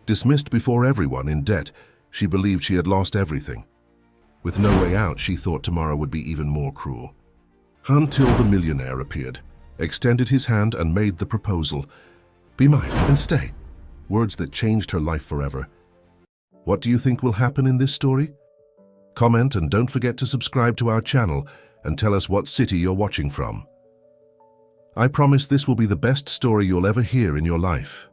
Dismissed before everyone, in debt, she believed she had lost everything. With no way out, she thought tomorrow would be even more cruel. Until the millionaire appeared, extended his hand and made the proposal. "Be mine and stay." Words that changed her life forever. What do you think will happen in this story? Comment and don't forget to subscribe to our channel and tell us what city you're watching from. I promise this will be the best story you'll ever hear in your life.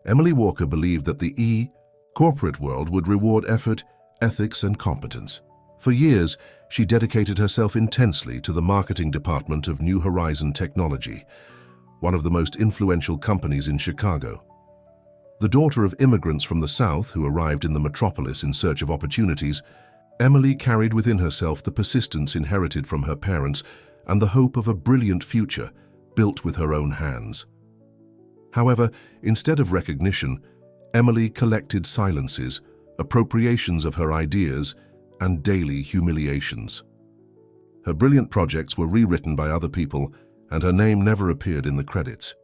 Emily Walker believed that the corporate world would reward effort, ethics, and competence. For years, she dedicated herself intensely to the marketing department of New Horizon Technology, one of the most influential companies in Chicago. The daughter of immigrants from the South who arrived in the metropolis in search of opportunities, Emily carried within herself the persistence inherited from her parents and the hope of a brilliant future built with her own hands. However, instead of recognition, Emily collected silences, appropriations of her ideas, and daily humiliations. Her brilliant projects were rewritten by other people, and her name never appeared in the credits.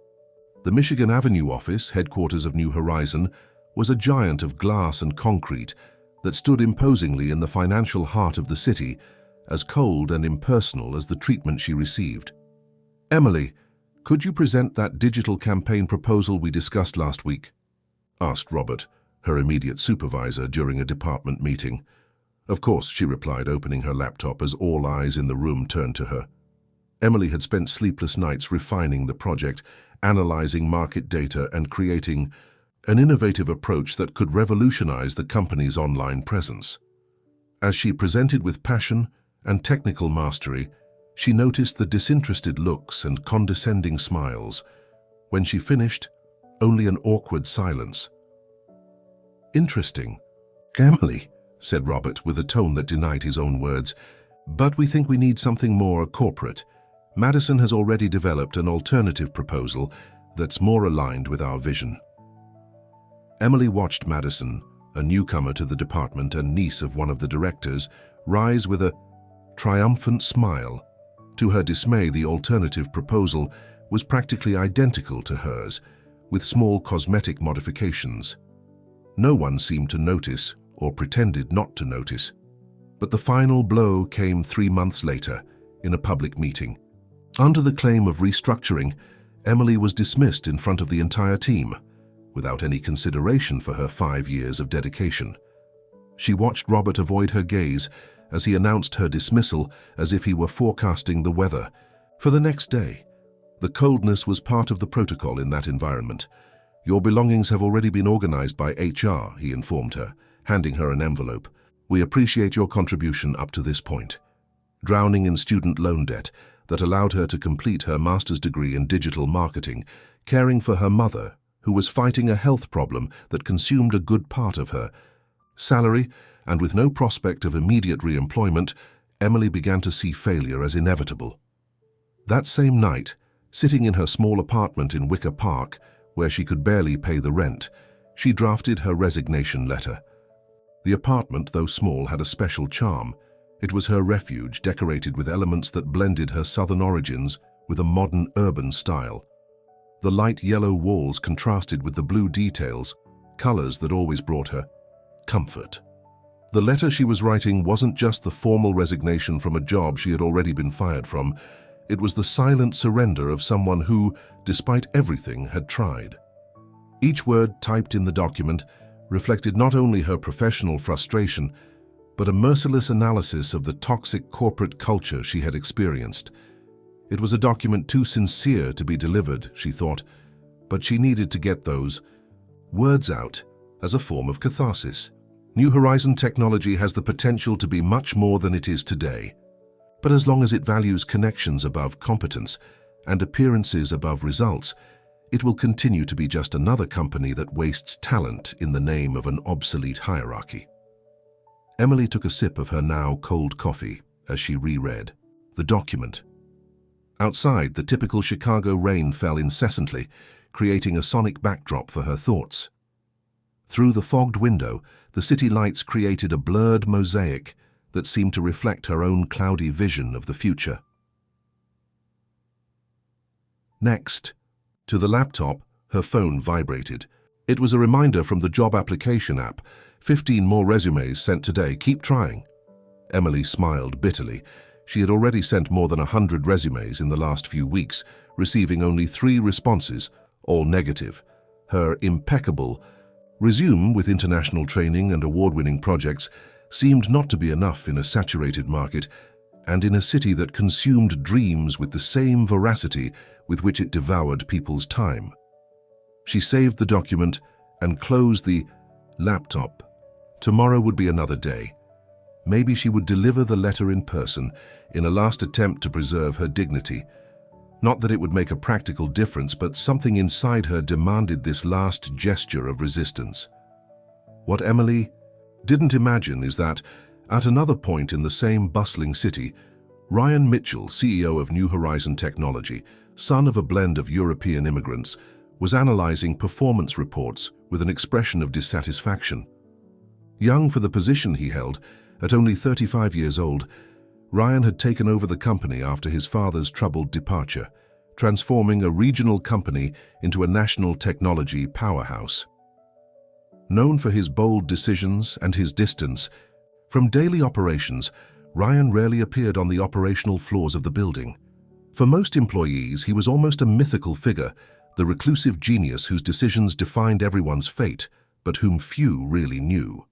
The Michigan Avenue office, headquarters of New Horizon, was a giant of glass and concrete that stood imposingly in the financial heart of the city, as cold and impersonal as the treatment she received. "Emily, could you present that digital campaign proposal we discussed last week?" asked Robert, her immediate supervisor, during a department meeting. "Of course," she replied, opening her laptop as all eyes in the room turned to her. Emily had spent sleepless nights refining the project, analyzing market data, and creating an innovative approach that could revolutionize the company's online presence. As she presented with passion and technical mastery, she noticed the disinterested looks and condescending smiles. When she finished, only an awkward silence. "Interesting, Emily," said Robert with a tone that denied his own words. "But we think we need something more corporate. Madison has already developed an alternative proposal that's more aligned with our vision." Emily watched Madison, a newcomer to the department and niece of one of the directors, rise with a triumphant smile. To her dismay, the alternative proposal was practically identical to hers, with small cosmetic modifications. No one seemed to notice or pretended not to notice. But the final blow came 3 months later, in a public meeting. Under the claim of restructuring, Emily was dismissed in front of the entire team, without any consideration for her 5 years of dedication. She watched Robert avoid her gaze as he announced her dismissal as if he were forecasting the weather for the next day. The coldness was part of the protocol in that environment. "Your belongings have already been organized by HR," he informed her, handing her an envelope. "We appreciate your contribution up to this point." Drowning in student loan debt that allowed her to complete her master's degree in digital marketing, caring for her mother, who was fighting a health problem that consumed a good part of her salary, and with no prospect of immediate re-employment, Emily began to see failure as inevitable. That same night, sitting in her small apartment in Wicker Park, where she could barely pay the rent, she drafted her resignation letter. The apartment, though small, had a special charm. It was her refuge, decorated with elements that blended her southern origins with a modern urban style. The light yellow walls contrasted with the blue details, colors that always brought her comfort. The letter she was writing wasn't just the formal resignation from a job she had already been fired from. It was the silent surrender of someone who, despite everything, had tried. Each word typed in the document reflected not only her professional frustration, but a merciless analysis of the toxic corporate culture she had experienced. It was a document too sincere to be delivered, she thought, but she needed to get those words out as a form of catharsis. New Horizon Technology has the potential to be much more than it is today. But as long as it values connections above competence and appearances above results, it will continue to be just another company that wastes talent in the name of an obsolete hierarchy. Emily took a sip of her now cold coffee as she reread the document. Outside, the typical Chicago rain fell incessantly, creating a sonic backdrop for her thoughts. Through the fogged window, the city lights created a blurred mosaic that seemed to reflect her own cloudy vision of the future. Next, to the laptop, her phone vibrated. It was a reminder from the job application app. 15 more resumes sent today. Keep trying. Emily smiled bitterly. She had already sent more than 100 resumes in the last few weeks, receiving only 3 responses, all negative. Her impeccable resume with international training and award-winning projects seemed not to be enough in a saturated market and in a city that consumed dreams with the same voracity with which it devoured people's time. She saved the document and closed the laptop. Tomorrow would be another day. Maybe she would deliver the letter in person in a last attempt to preserve her dignity. Not that it would make a practical difference, but something inside her demanded this last gesture of resistance. What Emily didn't imagine is that, at another point in the same bustling city, Ryan Mitchell, CEO of New Horizon Technology, son of a blend of European immigrants, was analyzing performance reports with an expression of dissatisfaction. Young for the position he held, at only 35 years old, Ryan had taken over the company after his father's troubled departure, transforming a regional company into a national technology powerhouse. Known for his bold decisions and his distance from daily operations, Ryan rarely appeared on the operational floors of the building. For most employees, he was almost a mythical figure, the reclusive genius whose decisions defined everyone's fate, but whom few really knew.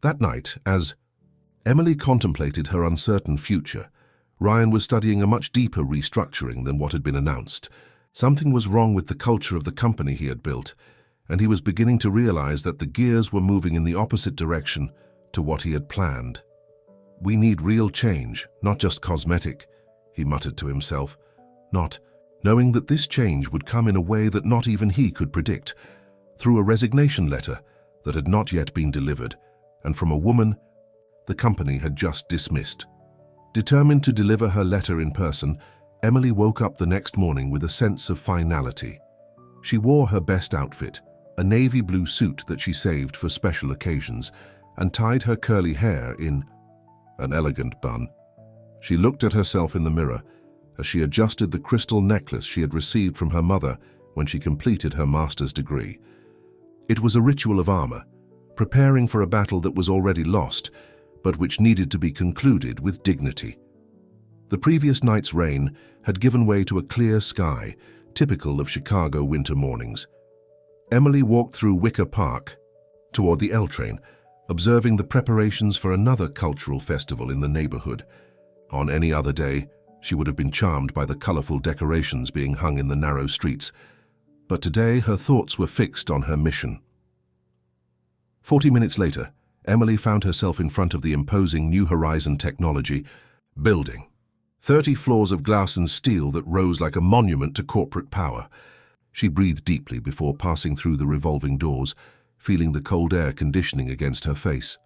That night, as Emily contemplated her uncertain future, Ryan was studying a much deeper restructuring than what had been announced. Something was wrong with the culture of the company he had built, and he was beginning to realize that the gears were moving in the opposite direction to what he had planned. "We need real change, not just cosmetic," he muttered to himself, knowing that this change would come in a way that not even he could predict, through a resignation letter that had not yet been delivered, and from a woman the company had just dismissed. Determined to deliver her letter in person, Emily woke up the next morning with a sense of finality. She wore her best outfit, a navy blue suit that she saved for special occasions, and tied her curly hair in an elegant bun. She looked at herself in the mirror as she adjusted the crystal necklace she had received from her mother when she completed her master's degree. It was a ritual of armor, preparing for a battle that was already lost, but which needed to be concluded with dignity. The previous night's rain had given way to a clear sky, typical of Chicago winter mornings. Emily walked through Wicker Park toward the L train, observing the preparations for another cultural festival in the neighborhood. On any other day, she would have been charmed by the colorful decorations being hung in the narrow streets, but today her thoughts were fixed on her mission. 40 minutes later, Emily found herself in front of the imposing New Horizon Technology building. 30 floors of glass and steel that rose like a monument to corporate power. She breathed deeply before passing through the revolving doors, feeling the cold air conditioning against her face,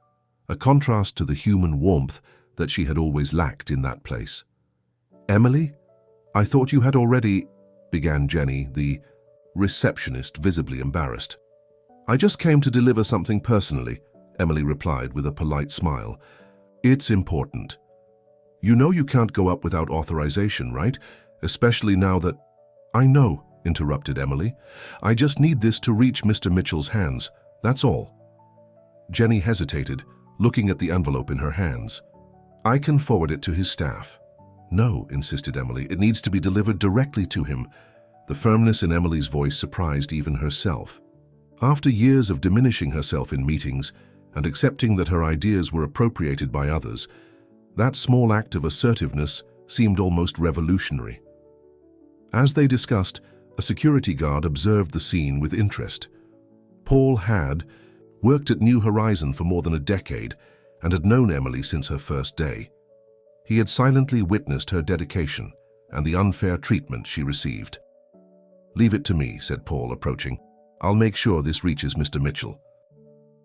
a contrast to the human warmth that she had always lacked in that place. "Emily, I thought you had already," began Jenny, the receptionist, visibly embarrassed. "I just came to deliver something personally," Emily replied with a polite smile. "It's important. You know you can't go up without authorization, right? Especially now that—" "I know," interrupted Emily. "I just need this to reach Mr. Mitchell's hands. That's all." Jenny hesitated, looking at the envelope in her hands. "I can forward it to his staff." "No," insisted Emily, "it needs to be delivered directly to him." The firmness in Emily's voice surprised even herself. After years of diminishing herself in meetings and accepting that her ideas were appropriated by others, that small act of assertiveness seemed almost revolutionary. As they discussed, a security guard observed the scene with interest. Paul had worked at New Horizon for more than a decade and had known Emily since her first day. He had silently witnessed her dedication and the unfair treatment she received. "Leave it to me," said Paul, approaching. "I'll make sure this reaches Mr. Mitchell."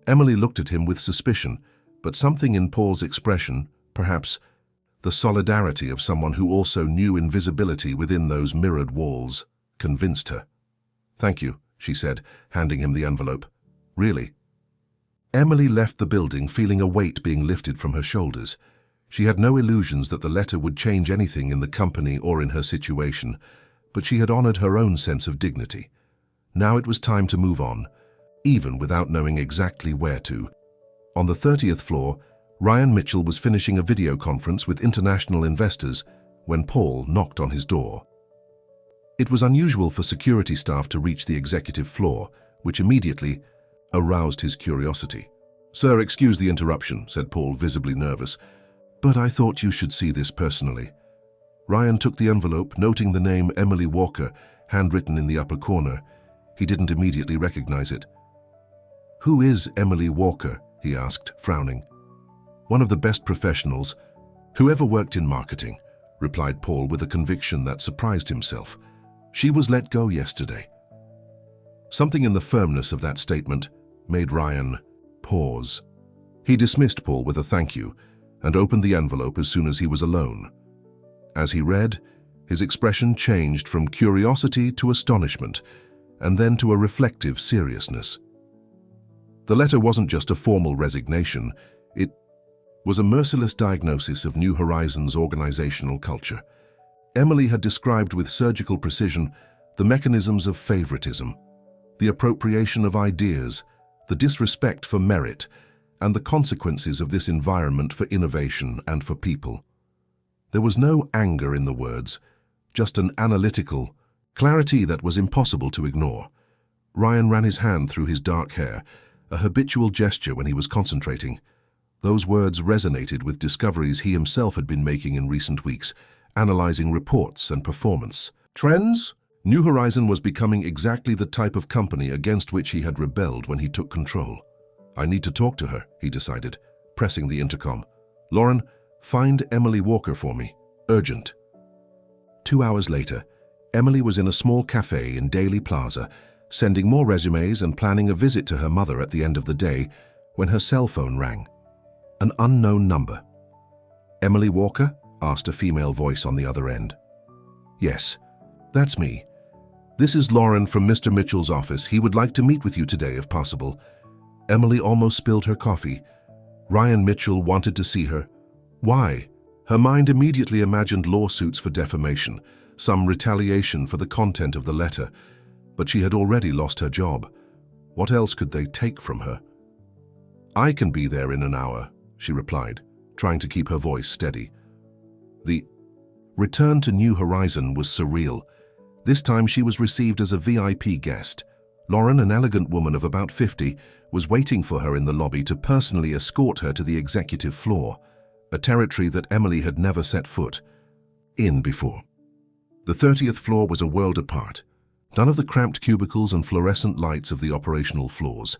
Emily looked at him with suspicion, but something in Paul's expression, perhaps the solidarity of someone who also knew invisibility within those mirrored walls, convinced her. "Thank you," she said, handing him the envelope. "Really?" Emily left the building feeling a weight being lifted from her shoulders. She had no illusions that the letter would change anything in the company or in her situation, but she had honored her own sense of dignity. Now it was time to move on, even without knowing exactly where to. On the 30th floor, Ryan Mitchell was finishing a video conference with international investors when Paul knocked on his door. It was unusual for security staff to reach the executive floor, which immediately aroused his curiosity. "Sir, excuse the interruption," said Paul, visibly nervous, "but I thought you should see this personally." Ryan took the envelope, noting the name Emily Walker, handwritten in the upper corner. He didn't immediately recognize it. "Who is Emily Walker?" he asked, frowning. "One of the best professionals who ever worked in marketing," replied Paul with a conviction that surprised himself. "She was let go yesterday." Something in the firmness of that statement made Ryan pause. He dismissed Paul with a thank you and opened the envelope as soon as he was alone. As he read, his expression changed from curiosity to astonishment, and then to a reflective seriousness. The letter wasn't just a formal resignation, it was a merciless diagnosis of New Horizons' organizational culture. Emily had described with surgical precision the mechanisms of favoritism, the appropriation of ideas, the disrespect for merit, and the consequences of this environment for innovation and for people. There was no anger in the words, just an analytical clarity that was impossible to ignore. Ryan ran his hand through his dark hair, a habitual gesture when he was concentrating. Those words resonated with discoveries he himself had been making in recent weeks, analyzing reports and performance trends. New Horizon was becoming exactly the type of company against which he had rebelled when he took control. "I need to talk to her," he decided, pressing the intercom. "Lauren, find Emily Walker for me. Urgent." 2 hours later, Emily was in a small cafe in Daly Plaza, sending more resumes and planning a visit to her mother at the end of the day, when her cell phone rang. An unknown number. "Emily Walker?" asked a female voice on the other end. "Yes, that's me. This is Lauren from Mr. Mitchell's office. He would like to meet with you today if possible." Emily almost spilled her coffee. Ryan Mitchell wanted to see her. Why? Her mind immediately imagined lawsuits for defamation, some retaliation for the content of the letter, but she had already lost her job. What else could they take from her? "I can be there in an hour," she replied, trying to keep her voice steady. The return to New Horizon was surreal. This time she was received as a VIP guest. Lauren, an elegant woman of about 50, was waiting for her in the lobby to personally escort her to the executive floor, a territory that Emily had never set foot in before. The 30th floor was a world apart. None of the cramped cubicles and fluorescent lights of the operational floors.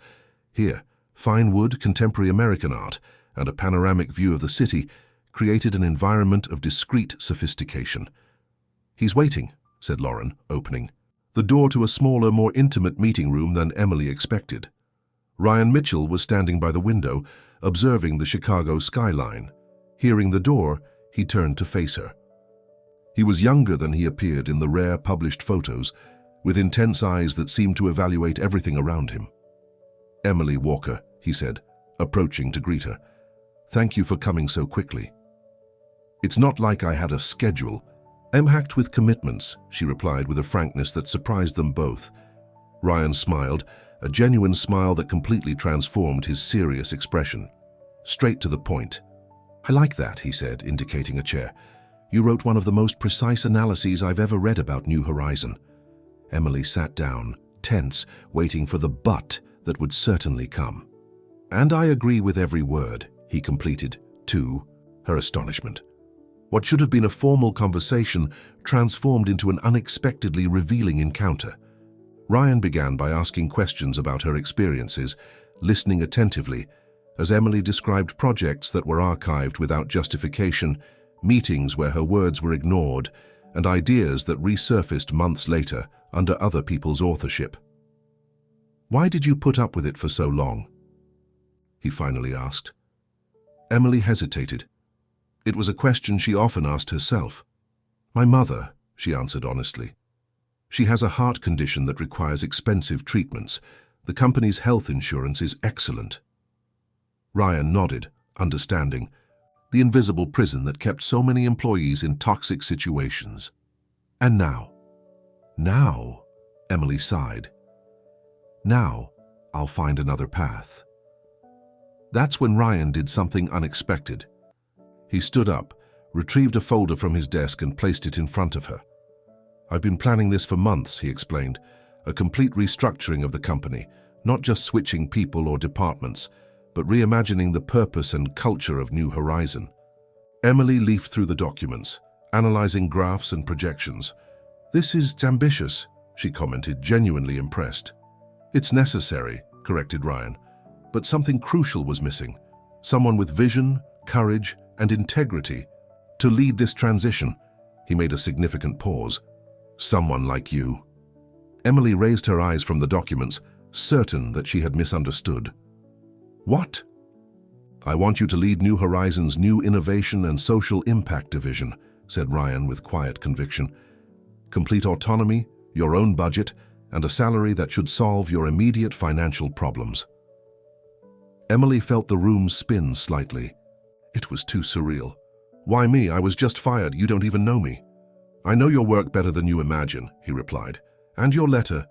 Here, fine wood, contemporary American art, and a panoramic view of the city created an environment of discreet sophistication. "He's waiting," said Lauren, opening the door to a smaller, more intimate meeting room than Emily expected. Ryan Mitchell was standing by the window, observing the Chicago skyline. Hearing the door, he turned to face her. He was younger than he appeared in the rare published photos, with intense eyes that seemed to evaluate everything around him. "Emily Walker," he said, approaching to greet her. "Thank you for coming so quickly." "It's not like I had a schedule. I'm hacked with commitments," she replied with a frankness that surprised them both. Ryan smiled, a genuine smile that completely transformed his serious expression. Straight to the point. "I like that," he said, indicating a chair. "You wrote one of the most precise analyses I've ever read about New Horizon." Emily sat down, tense, waiting for the but that would certainly come. "And I agree with every word," he completed, to her astonishment. What should have been a formal conversation transformed into an unexpectedly revealing encounter. Ryan began by asking questions about her experiences, listening attentively, as Emily described projects that were archived without justification, meetings where her words were ignored, and ideas that resurfaced months later under other people's authorship. "Why did you put up with it for so long?" he finally asked. Emily hesitated. It was a question she often asked herself. "My mother," she answered honestly. "She has a heart condition that requires expensive treatments. The company's health insurance is excellent." Ryan nodded, understanding. The invisible prison that kept so many employees in toxic situations. "And now?" "Now?" Emily sighed. Now, I'll find another path. That's when Ryan did something unexpected. He stood up, retrieved a folder from his desk and placed it in front of her. I've been planning this for months, he explained. A complete restructuring of the company, not just switching people or departments, but reimagining the purpose and culture of New Horizon. Emily leafed through the documents, analyzing graphs and projections. This is ambitious, she commented, genuinely impressed. It's necessary, corrected Ryan, but something crucial was missing. Someone with vision, courage, and integrity to lead this transition. He made a significant pause. Someone like you. Emily raised her eyes from the documents, certain that she had misunderstood. What? I want you to lead New Horizon's new innovation and social impact division, said Ryan with quiet conviction. Complete autonomy, your own budget, and a salary that should solve your immediate financial problems. Emily felt the room spin slightly. It was too surreal. Why me? I was just fired. You don't even know me. I know your work better than you imagine, he replied. And your letter.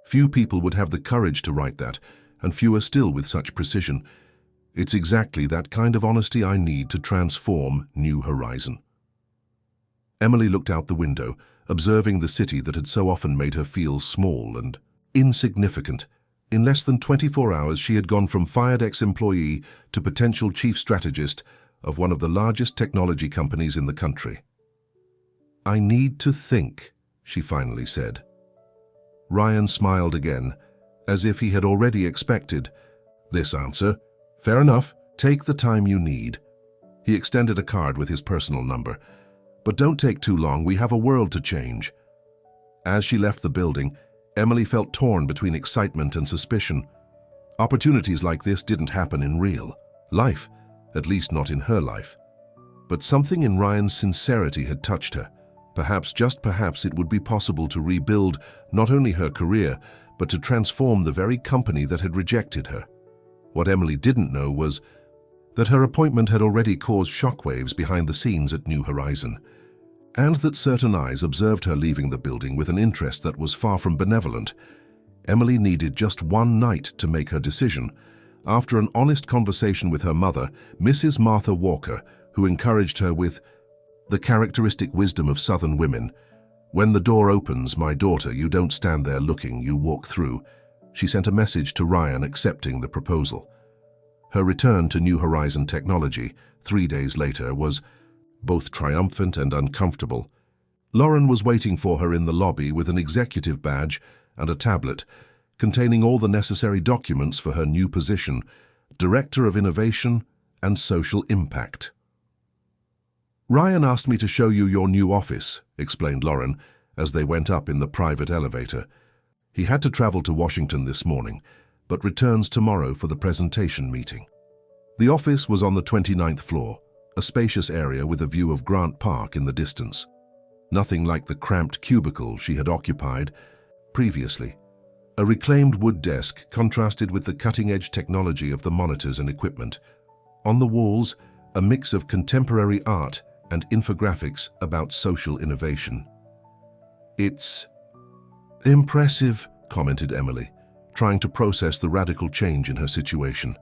Few people would have the courage to write that, and fewer still with such precision. It's exactly that kind of honesty I need to transform New Horizon. Emily looked out the window, observing the city that had so often made her feel small and insignificant. In less than 24 hours, she had gone from fired ex-employee to potential chief strategist of one of the largest technology companies in the country. I need to think, she finally said. Ryan smiled again, as if he had already expected this answer. Fair enough, take the time you need. He extended a card with his personal number. But don't take too long, we have a world to change. As she left the building, Emily felt torn between excitement and suspicion. Opportunities like this didn't happen in real life, at least not in her life. But something in Ryan's sincerity had touched her. Perhaps, just perhaps, it would be possible to rebuild not only her career, but to transform the very company that had rejected her. What Emily didn't know was that her appointment had already caused shockwaves behind the scenes at New Horizon, and that certain eyes observed her leaving the building with an interest that was far from benevolent. Emily needed just one night to make her decision. After an honest conversation with her mother, Mrs. Martha Walker, who encouraged her with the characteristic wisdom of Southern women, "When the door opens, my daughter, you don't stand there looking, you walk through," she sent a message to Ryan accepting the proposal. Her return to New Horizon Technology 3 days later was both triumphant and uncomfortable. Lauren was waiting for her in the lobby with an executive badge and a tablet containing all the necessary documents for her new position, Director of Innovation and Social Impact. Ryan asked me to show you your new office, explained Lauren as they went up in the private elevator. He had to travel to Washington this morning, but returns tomorrow for the presentation meeting. The office was on the 29th floor, a spacious area with a view of Grant Park in the distance. Nothing like the cramped cubicle she had occupied previously. A reclaimed wood desk contrasted with the cutting-edge technology of the monitors and equipment. On the walls, a mix of contemporary art and infographics about social innovation. It's impressive, commented Emily, trying to process the radical change in her situation.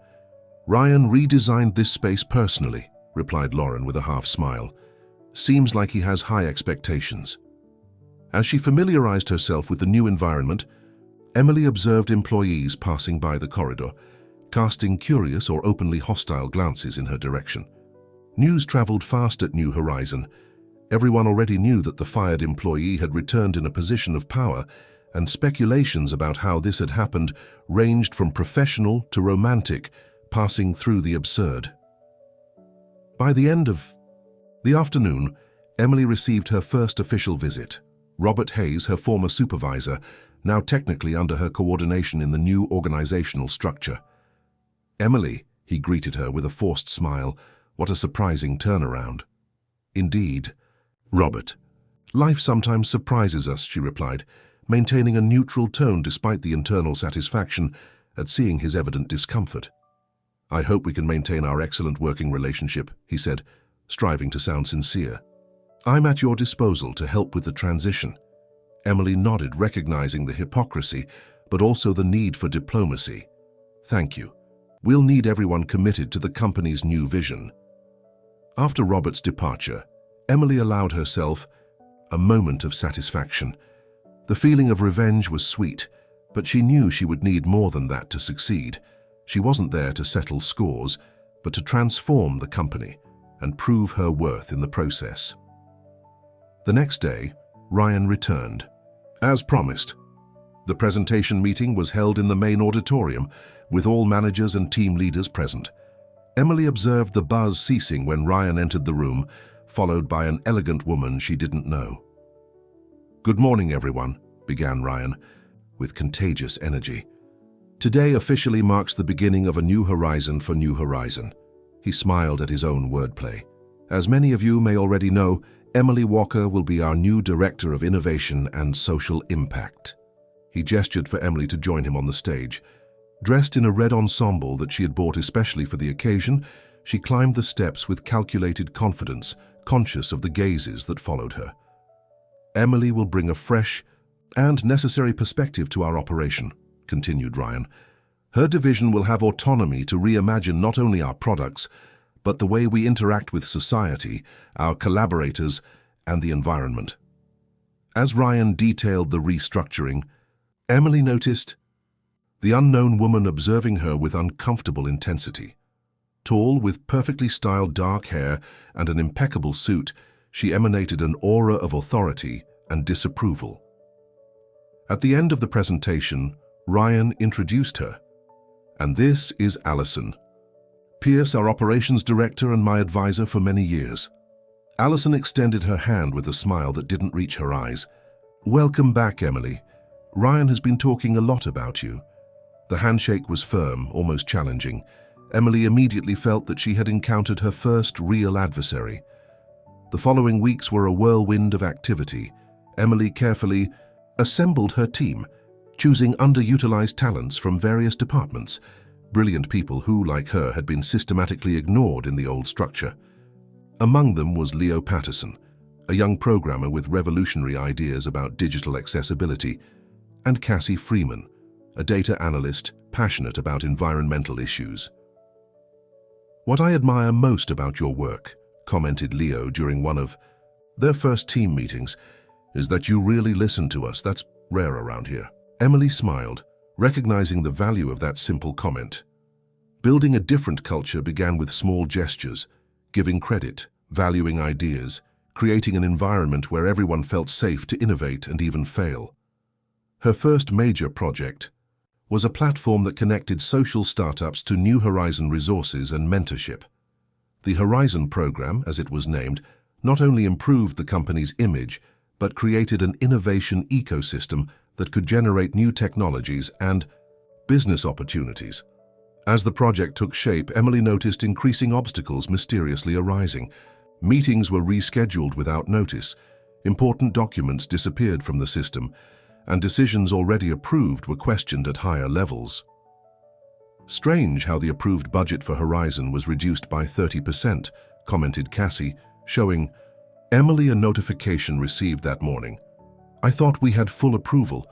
Ryan redesigned this space personally, replied Lauren with a half smile. Seems like he has high expectations. As she familiarized herself with the new environment, Emily observed employees passing by the corridor, casting curious or openly hostile glances in her direction. News traveled fast at New Horizon. Everyone already knew that the fired employee had returned in a position of power, and speculations about how this had happened ranged from professional to romantic, passing through the absurd. By the end of the afternoon, Emily received her first official visit. Robert Hayes, her former supervisor, now technically under her coordination in the new organizational structure. "Emily," he greeted her with a forced smile. "What a surprising turnaround." "Indeed, Robert. Life sometimes surprises us," she replied, maintaining a neutral tone despite the internal satisfaction at seeing his evident discomfort. "I hope we can maintain our excellent working relationship," he said, striving to sound sincere. "I'm at your disposal to help with the transition." Emily nodded, recognizing the hypocrisy, but also the need for diplomacy. Thank you. We'll need everyone committed to the company's new vision. After Robert's departure, Emily allowed herself a moment of satisfaction. The feeling of revenge was sweet, but she knew she would need more than that to succeed. She wasn't there to settle scores, but to transform the company and prove her worth in the process. The next day, Ryan returned. As promised, the presentation meeting was held in the main auditorium, with all managers and team leaders present. Emily observed the buzz ceasing when Ryan entered the room, followed by an elegant woman she didn't know. "Good morning, everyone," began Ryan, with contagious energy. "Today officially marks the beginning of a new horizon for New Horizon." He smiled at his own wordplay. "As many of you may already know, Emily Walker will be our new Director of Innovation and Social Impact." He gestured for Emily to join him on the stage. Dressed in a red ensemble that she had bought especially for the occasion, she climbed the steps with calculated confidence, conscious of the gazes that followed her. "Emily will bring a fresh and necessary perspective to our operation," continued Ryan. "Her division will have autonomy to reimagine not only our products, but the way we interact with society, our collaborators, and the environment." As Ryan detailed the restructuring, Emily noticed the unknown woman observing her with uncomfortable intensity. Tall, with perfectly styled dark hair and an impeccable suit, she emanated an aura of authority and disapproval. At the end of the presentation, Ryan introduced her. "And this is Allison Pierce, our operations director and my advisor for many years." Allison extended her hand with a smile that didn't reach her eyes. "Welcome back, Emily. Ryan has been talking a lot about you." The handshake was firm, almost challenging. Emily immediately felt that she had encountered her first real adversary. The following weeks were a whirlwind of activity. Emily carefully assembled her team, choosing underutilized talents from various departments, brilliant people who, like her, had been systematically ignored in the old structure. Among them was Leo Patterson, a young programmer with revolutionary ideas about digital accessibility, and Cassie Freeman, a data analyst passionate about environmental issues. "What I admire most about your work," commented Leo during one of their first team meetings, "is that you really listen to us. That's rare around here." Emily smiled, recognizing the value of that simple comment. Building a different culture began with small gestures, giving credit, valuing ideas, creating an environment where everyone felt safe to innovate and even fail. Her first major project was a platform that connected social startups to New Horizon resources and mentorship. The Horizon program, as it was named, not only improved the company's image, but created an innovation ecosystem that could generate new technologies and business opportunities. As the project took shape, Emily noticed increasing obstacles mysteriously arising. Meetings were rescheduled without notice, important documents disappeared from the system, and decisions already approved were questioned at higher levels. "Strange how the approved budget for Horizon was reduced by 30%, commented Cassie, showing Emily a notification received that morning. "I thought we had full approval."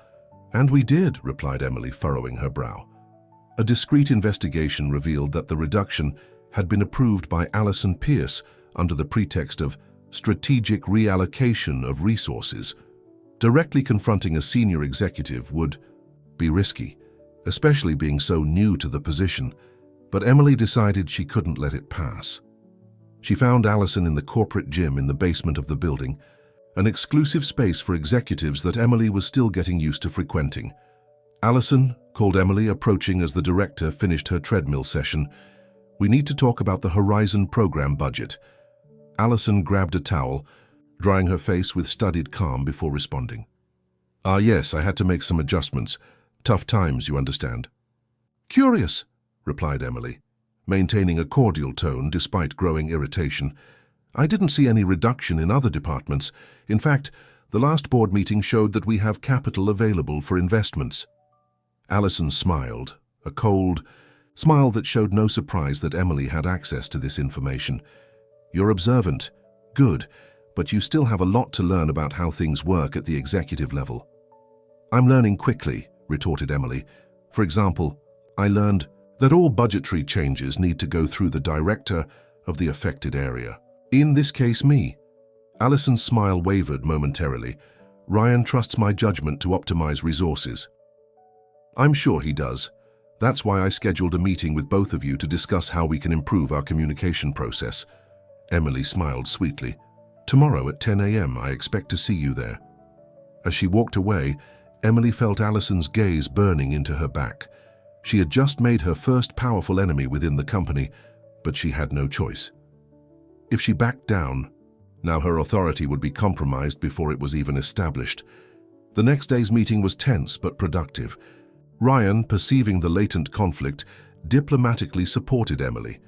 "And we did," replied Emily, furrowing her brow. A discreet investigation revealed that the reduction had been approved by Allison Pierce under the pretext of strategic reallocation of resources. Directly confronting a senior executive would be risky, especially being so new to the position, but Emily decided she couldn't let it pass. She found Allison in the corporate gym in the basement of the building, an exclusive space for executives that Emily was still getting used to frequenting. "Allison," called Emily, approaching as the director finished her treadmill session, "we need to talk about the Horizon program budget." Allison grabbed a towel, drying her face with studied calm before responding. Yes, I had to make some adjustments. Tough times, you understand." "Curious," replied Emily, maintaining a cordial tone despite growing irritation. "I didn't see any reduction in other departments. In fact, the last board meeting showed that we have capital available for investments." Allison smiled, a cold smile that showed no surprise that Emily had access to this information. "You're observant. Good. But you still have a lot to learn about how things work at the executive level." "I'm learning quickly," retorted Emily. For example, I learned that all budgetary changes need to go through the director of the affected area. In this case, me. Allison's smile wavered momentarily. Ryan trusts my judgment to optimize resources. I'm sure he does. That's why I scheduled a meeting with both of you to discuss how we can improve our communication process. Emily smiled sweetly. Tomorrow at 10 a.m. I expect to see you there. As she walked away, Emily felt Allison's gaze burning into her back. She had just made her first powerful enemy within the company, but she had no choice. If she backed down, now her authority would be compromised before it was even established. The next day's meeting was tense but productive. Ryan, perceiving the latent conflict, diplomatically supported Emily,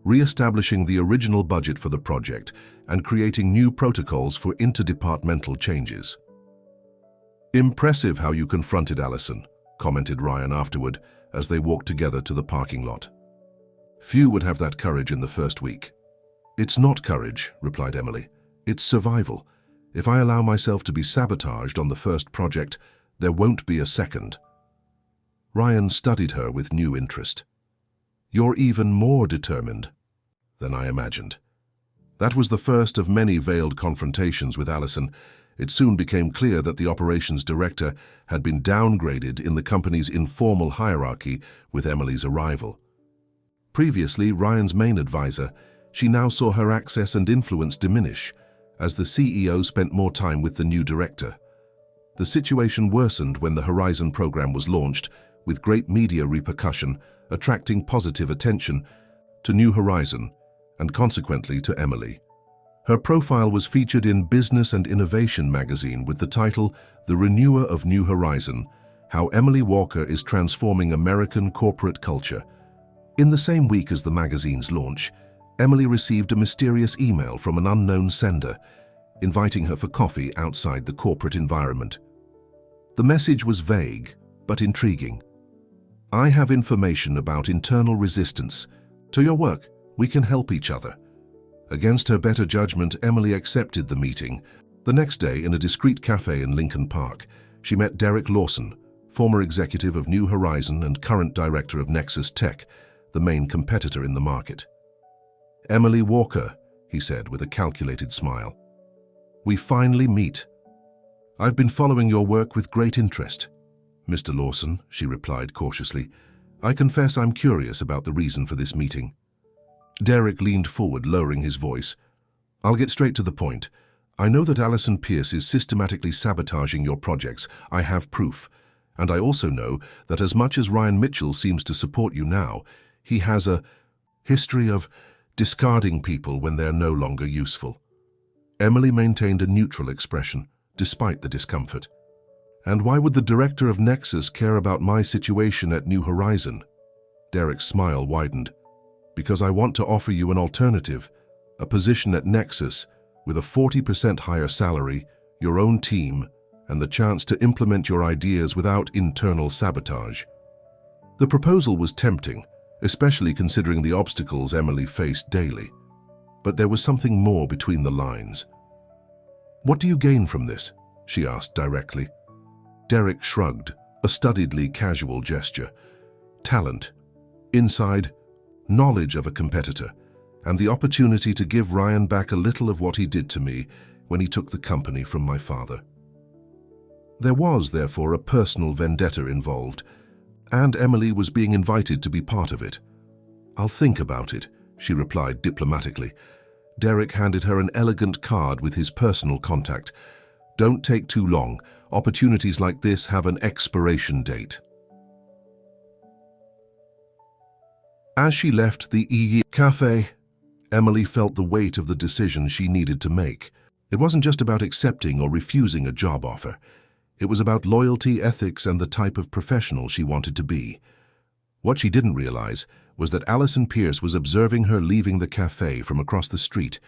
re-establishing the original budget for the project and creating new protocols for interdepartmental changes. "Impressive how you confronted Allison," commented Ryan afterward as they walked together to the parking lot. "Few would have that courage in the first week." "It's not courage," replied Emily. "It's survival. If I allow myself to be sabotaged on the first project, there won't be a second." Ryan studied her with new interest. "You're even more determined than I imagined." That was the first of many veiled confrontations with Allison. It soon became clear that the operations director had been downgraded in the company's informal hierarchy with Emily's arrival. Previously Ryan's main advisor, she now saw her access and influence diminish as the CEO spent more time with the new director. The situation worsened when the Horizon program was launched, with great media repercussion, attracting positive attention to New Horizon and consequently to Emily. Her profile was featured in Business and Innovation magazine with the title The Renewer of New Horizon: How Emily Walker is Transforming American Corporate Culture. In the same week as the magazine's launch, Emily received a mysterious email from an unknown sender, inviting her for coffee outside the corporate environment. The message was vague, but intriguing. "I have information about internal resistance. To your work, we can help each other." Against her better judgment, Emily accepted the meeting. The next day, in a discreet cafe in Lincoln Park, she met Derek Lawson, former executive of New Horizon and current director of Nexus Tech, the main competitor in the market. "Emily Walker," he said with a calculated smile. "We finally meet. I've been following your work with great interest." "Mr. Lawson," she replied cautiously, "I confess I'm curious about the reason for this meeting." Derek leaned forward, lowering his voice. "I'll get straight to the point. I know that Allison Pierce is systematically sabotaging your projects. I have proof. And I also know that as much as Ryan Mitchell seems to support you now, he has a history of discarding people when they're no longer useful." Emily maintained a neutral expression, despite the discomfort. "And why would the director of Nexus care about my situation at New Horizon?" Derek's smile widened. "Because I want to offer you an alternative, a position at Nexus with a 40% higher salary, your own team, and the chance to implement your ideas without internal sabotage." The proposal was tempting, especially considering the obstacles Emily faced daily. But there was something more between the lines. "What do you gain from this?" she asked directly. Derek shrugged, a studiedly casual gesture. "Talent, inside, knowledge of a competitor, and the opportunity to give Ryan back a little of what he did to me when he took the company from my father." There was, therefore, a personal vendetta involved, and Emily was being invited to be part of it. "I'll think about it," she replied diplomatically. Derek handed her an elegant card with his personal contact. "Don't take too long. Opportunities like this have an expiration date." As she left the cafe, Emily felt the weight of the decision she needed to make. It wasn't just about accepting or refusing a job offer. It was about loyalty, ethics, and the type of professional she wanted to be. What she didn't realize was that Allison Pierce was observing her leaving the cafe from across the street,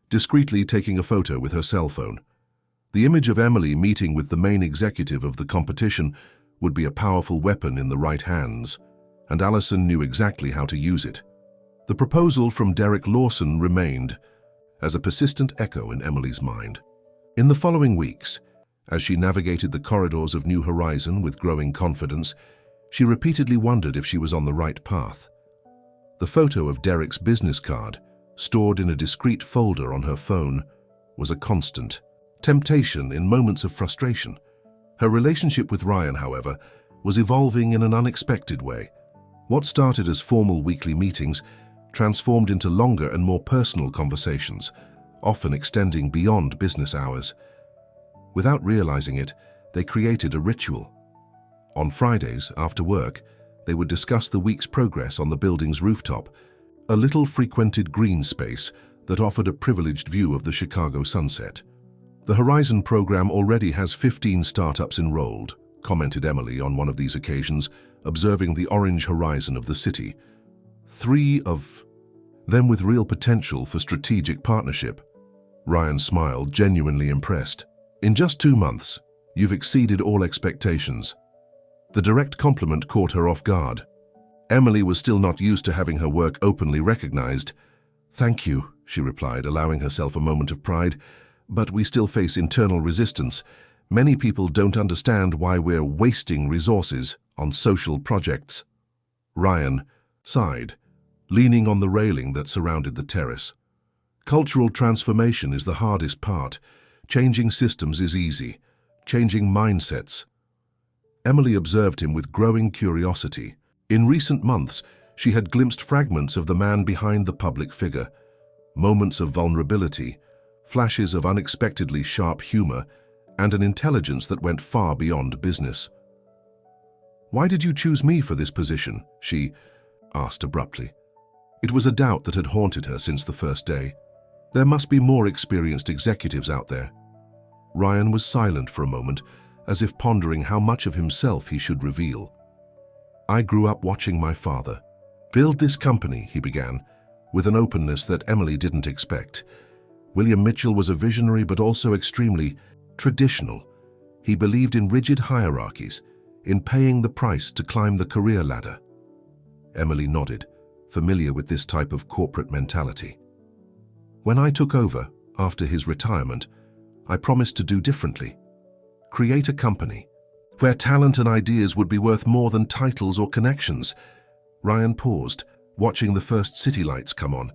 discreetly taking a photo with her cell phone. The image of Emily meeting with the main executive of the competition would be a powerful weapon in the right hands, and Allison knew exactly how to use it. The proposal from Derek Lawson remained as a persistent echo in Emily's mind. In the following weeks, As she navigated the corridors of New Horizon with growing confidence, she repeatedly wondered if she was on the right path. The photo of Derek's business card, stored in a discreet folder on her phone, was a constant temptation in moments of frustration. Her relationship with Ryan, however, was evolving in an unexpected way. What started as formal weekly meetings transformed into longer and more personal conversations, often extending beyond business hours. Without realizing it, they created a ritual. On Fridays, after work, they would discuss the week's progress on the building's rooftop, a little frequented green space that offered a privileged view of the Chicago sunset. "The Horizon program already has 15 startups enrolled," commented Emily on one of these occasions, observing the orange horizon of the city. "3 of them with real potential for strategic partnership." Ryan smiled, genuinely impressed. "In just 2 months, you've exceeded all expectations." The direct compliment caught her off guard. Emily was still not used to having her work openly recognized. "Thank you," she replied, allowing herself a moment of pride. "But we still face internal resistance. Many people don't understand why we're wasting resources on social projects." Ryan sighed, leaning on the railing that surrounded the terrace. "Cultural transformation is the hardest part. Changing systems is easy. Changing mindsets." Emily observed him with growing curiosity. In recent months, she had glimpsed fragments of the man behind the public figure, moments of vulnerability, flashes of unexpectedly sharp humor, and an intelligence that went far beyond business. "Why did you choose me for this position?" she asked abruptly. It was a doubt that had haunted her since the first day. There must be more experienced executives out there. Ryan was silent for a moment, as if pondering how much of himself he should reveal. "I grew up watching my father build this company," he began, with an openness that Emily didn't expect. William Mitchell was a visionary but also extremely traditional. He believed in rigid hierarchies, in paying the price to climb the career ladder. Emily nodded, familiar with this type of corporate mentality. "When I took over, after his retirement, I promised to do differently. Create a company where talent and ideas would be worth more than titles or connections." Ryan paused, watching the first city lights come on.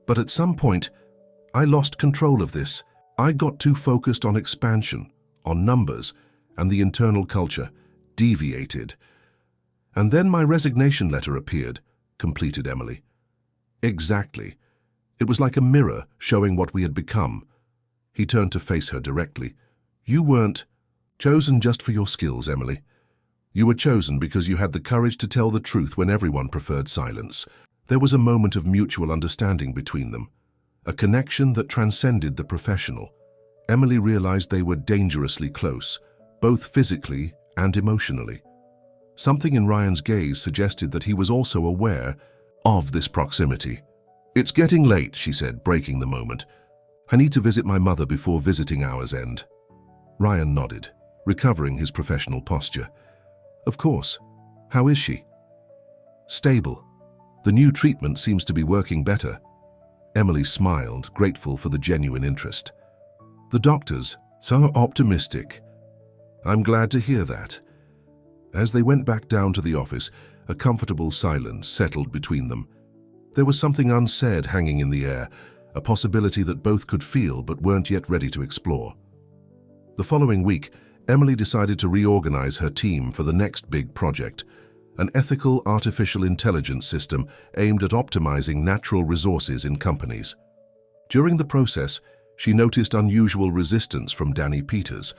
"But at some point, I lost control of this. I got too focused on expansion, on numbers, and the internal culture deviated. And then my resignation letter appeared," completed Emily. "Exactly. It was like a mirror showing what we had become." He turned to face her directly. "You weren't chosen just for your skills, Emily. You were chosen because you had the courage to tell the truth when everyone preferred silence." There was a moment of mutual understanding between them, a connection that transcended the professional. Emily realized they were dangerously close, both physically and emotionally. Something in Ryan's gaze suggested that he was also aware of this proximity. "It's getting late," she said, breaking the moment. "I need to visit my mother before visiting hours end." Ryan nodded, recovering his professional posture. "Of course. How is she?" "Stable. The new treatment seems to be working better." Emily smiled, grateful for the genuine interest. "The doctors, so optimistic." "I'm glad to hear that." As they went back down to the office, a comfortable silence settled between them. There was something unsaid hanging in the air, a possibility that both could feel but weren't yet ready to explore. The following week, Emily decided to reorganize her team for the next big project, an ethical artificial intelligence system aimed at optimizing natural resources in companies. During the process, she noticed unusual resistance from Danny Peters,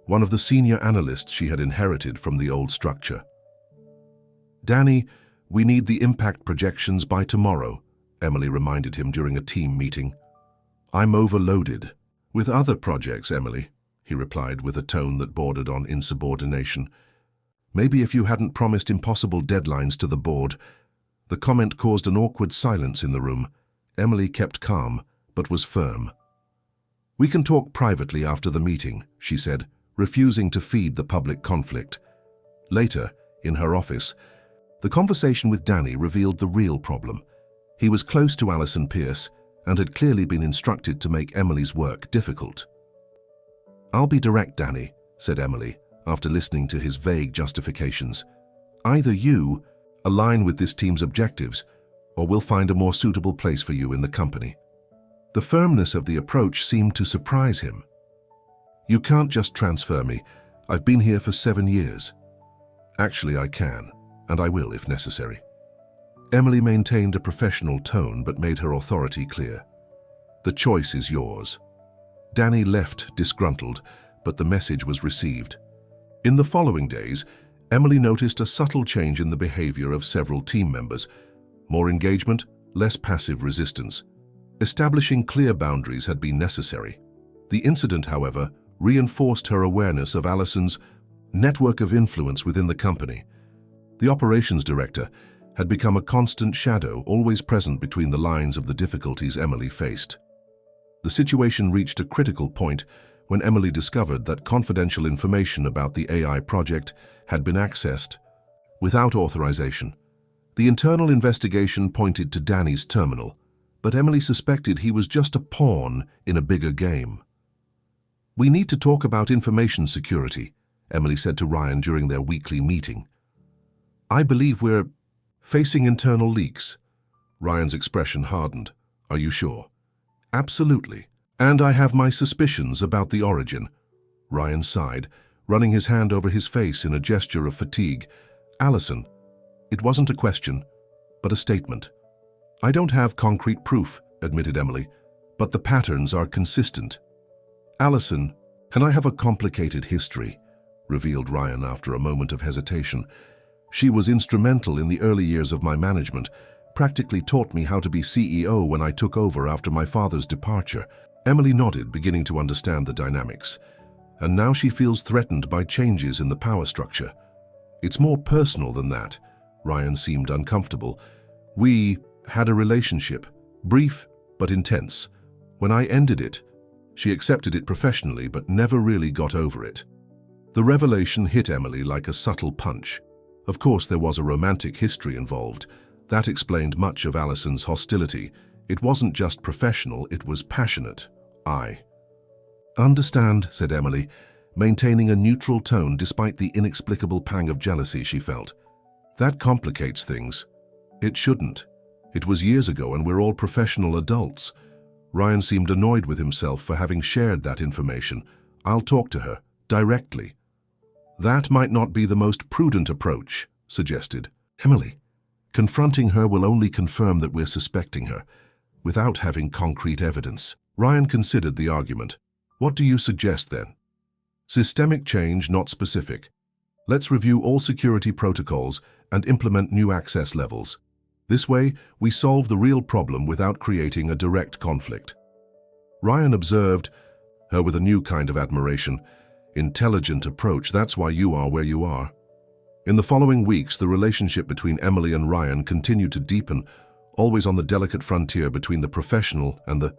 one of the senior analysts she had inherited from the old structure. "Danny, we need the impact projections by tomorrow," Emily reminded him during a team meeting. "I'm overloaded." "With other projects, Emily," he replied with a tone that bordered on insubordination. "Maybe if you hadn't promised impossible deadlines to the board." The comment caused an awkward silence in the room. Emily kept calm, but was firm. "We can talk privately after the meeting," she said, refusing to feed the public conflict. Later, in her office, the conversation with Danny revealed the real problem. He was close to Alison Pierce and had clearly been instructed to make Emily's work difficult. "I'll be direct, Danny," said Emily, after listening to his vague justifications. Either you align with this team's objectives, or we'll find a more suitable place for you in the company. The firmness of the approach seemed to surprise him. You can't just transfer me. I've been here for 7 years. Actually, I can, and I will if necessary. Emily maintained a professional tone but made her authority clear. The choice is yours. Danny left disgruntled, but the message was received. In the following days, Emily noticed a subtle change in the behavior of several team members. More engagement, less passive resistance. Establishing clear boundaries had been necessary. The incident, however, reinforced her awareness of Allison's network of influence within the company. The operations director had become a constant shadow, always present between the lines of the difficulties Emily faced. The situation reached a critical point when Emily discovered that confidential information about the AI project had been accessed without authorization. The internal investigation pointed to Danny's terminal, but Emily suspected he was just a pawn in a bigger game. "We need to talk about information security," Emily said to Ryan during their weekly meeting. "I believe we're facing internal leaks." Ryan's expression hardened. "Are you sure?" "Absolutely. And I have my suspicions about the origin." Ryan sighed, running his hand over his face in a gesture of fatigue. "Allison, it wasn't a question, but a statement." "I don't have concrete proof," admitted Emily, "but the patterns are consistent." "Allison, and I have a complicated history," revealed Ryan after a moment of hesitation. "She was instrumental in the early years of my management, practically taught me how to be CEO when I took over after my father's departure." Emily nodded, beginning to understand the dynamics. "And now she feels threatened by changes in the power structure." "It's more personal than that." Ryan seemed uncomfortable. "We had a relationship, brief but intense. When I ended it, she accepted it professionally but never really got over it." The revelation hit Emily like a subtle punch. Of course, there was a romantic history involved. That explained much of Allison's hostility. It wasn't just professional, it was passionate. "I understand," said Emily, maintaining a neutral tone despite the inexplicable pang of jealousy she felt. "That complicates things." "It shouldn't. It was years ago and we're all professional adults." Ryan seemed annoyed with himself for having shared that information. "I'll talk to her, directly." "That might not be the most prudent approach," suggested Emily. "Confronting her will only confirm that we're suspecting her, without having concrete evidence." Ryan considered the argument. "What do you suggest then?" "Systemic change, not specific. Let's review all security protocols and implement new access levels. This way, we solve the real problem without creating a direct conflict." Ryan observed her with a new kind of admiration. "Intelligent approach, that's why you are where you are." In the following weeks, the relationship between Emily and Ryan continued to deepen, always on the delicate frontier between the professional and the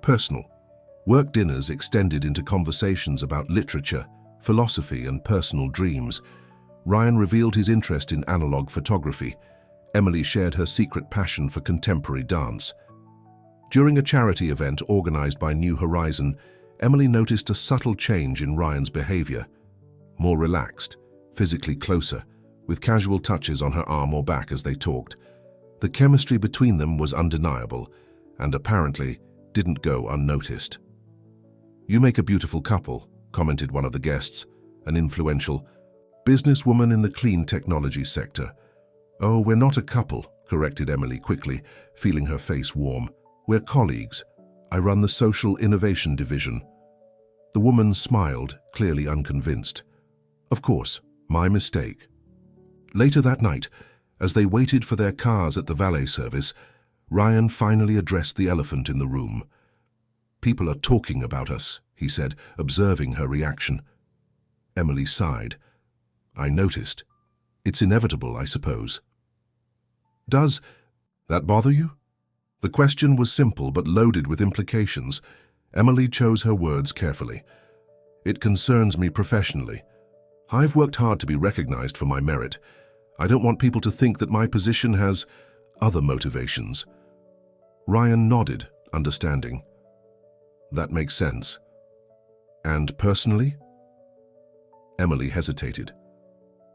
personal. Work dinners extended into conversations about literature, philosophy, and personal dreams. Ryan revealed his interest in analog photography. Emily shared her secret passion for contemporary dance. During a charity event organized by New Horizon, Emily noticed a subtle change in Ryan's behavior. More relaxed, physically closer, with casual touches on her arm or back as they talked. The chemistry between them was undeniable, and apparently didn't go unnoticed. "You make a beautiful couple," commented one of the guests, an influential businesswoman in the clean technology sector. "Oh, we're not a couple," corrected Emily quickly, feeling her face warm. "We're colleagues. I run the social innovation division." The woman smiled, clearly unconvinced. "Of course, my mistake." Later that night, as they waited for their cars at the valet service, Ryan finally addressed the elephant in the room. "People are talking about us," he said, observing her reaction. Emily sighed. "I noticed. It's inevitable, I suppose." "Does that bother you?" The question was simple but loaded with implications. Emily chose her words carefully. "It concerns me professionally. I've worked hard to be recognized for my merit. I don't want people to think that my position has other motivations." Ryan nodded, understanding. "That makes sense." "And personally?" Emily hesitated.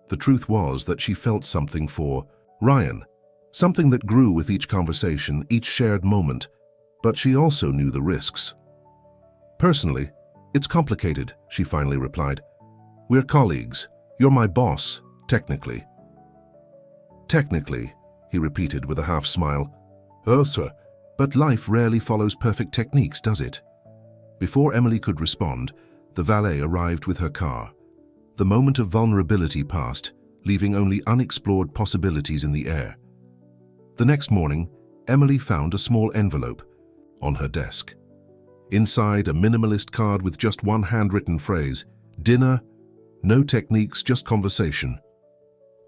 The truth was that she felt something for Ryan, something that grew with each conversation, each shared moment, but she also knew the risks. Personally, it's complicated, she finally replied. We're colleagues. You're my boss, technically. Technically, he repeated with a half smile. Oh, sir, but life rarely follows perfect techniques, does it? Before Emily could respond, the valet arrived with her car. The moment of vulnerability passed, leaving only unexplored possibilities in the air. The next morning, Emily found a small envelope on her desk. Inside, a minimalist card with just one handwritten phrase, "Dinner, no techniques, just conversation.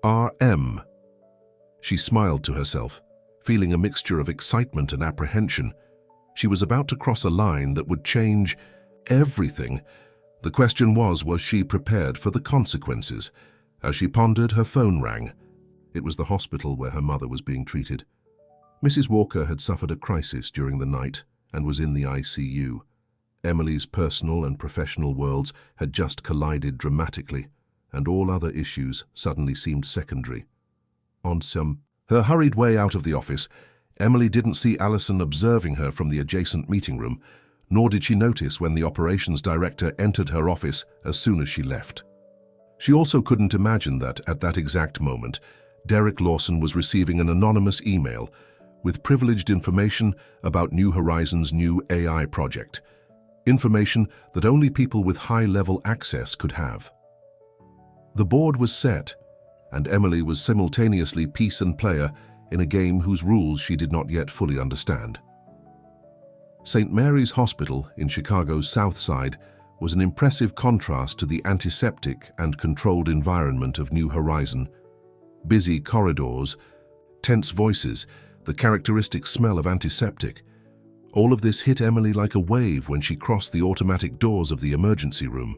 RM." She smiled to herself, feeling a mixture of excitement and apprehension. She was about to cross a line that would change everything. The question was she prepared for the consequences? As she pondered, her phone rang. It was the hospital where her mother was being treated. Mrs. Walker had suffered a crisis during the night and was in the ICU. Emily's personal and professional worlds had just collided dramatically, and all other issues suddenly seemed secondary. On her hurried way out of the office, Emily didn't see Alison observing her from the adjacent meeting room, nor did she notice when the operations director entered her office as soon as she left. She also couldn't imagine that, at that exact moment, Derek Lawson was receiving an anonymous email with privileged information about New Horizons' new AI project, information that only people with high-level access could have. The board was set, and Emily was simultaneously piece and player in a game whose rules she did not yet fully understand. St. Mary's Hospital in Chicago's South Side was an impressive contrast to the antiseptic and controlled environment of New Horizon. Busy corridors, tense voices, the characteristic smell of antiseptic. All of this hit Emily like a wave when she crossed the automatic doors of the emergency room.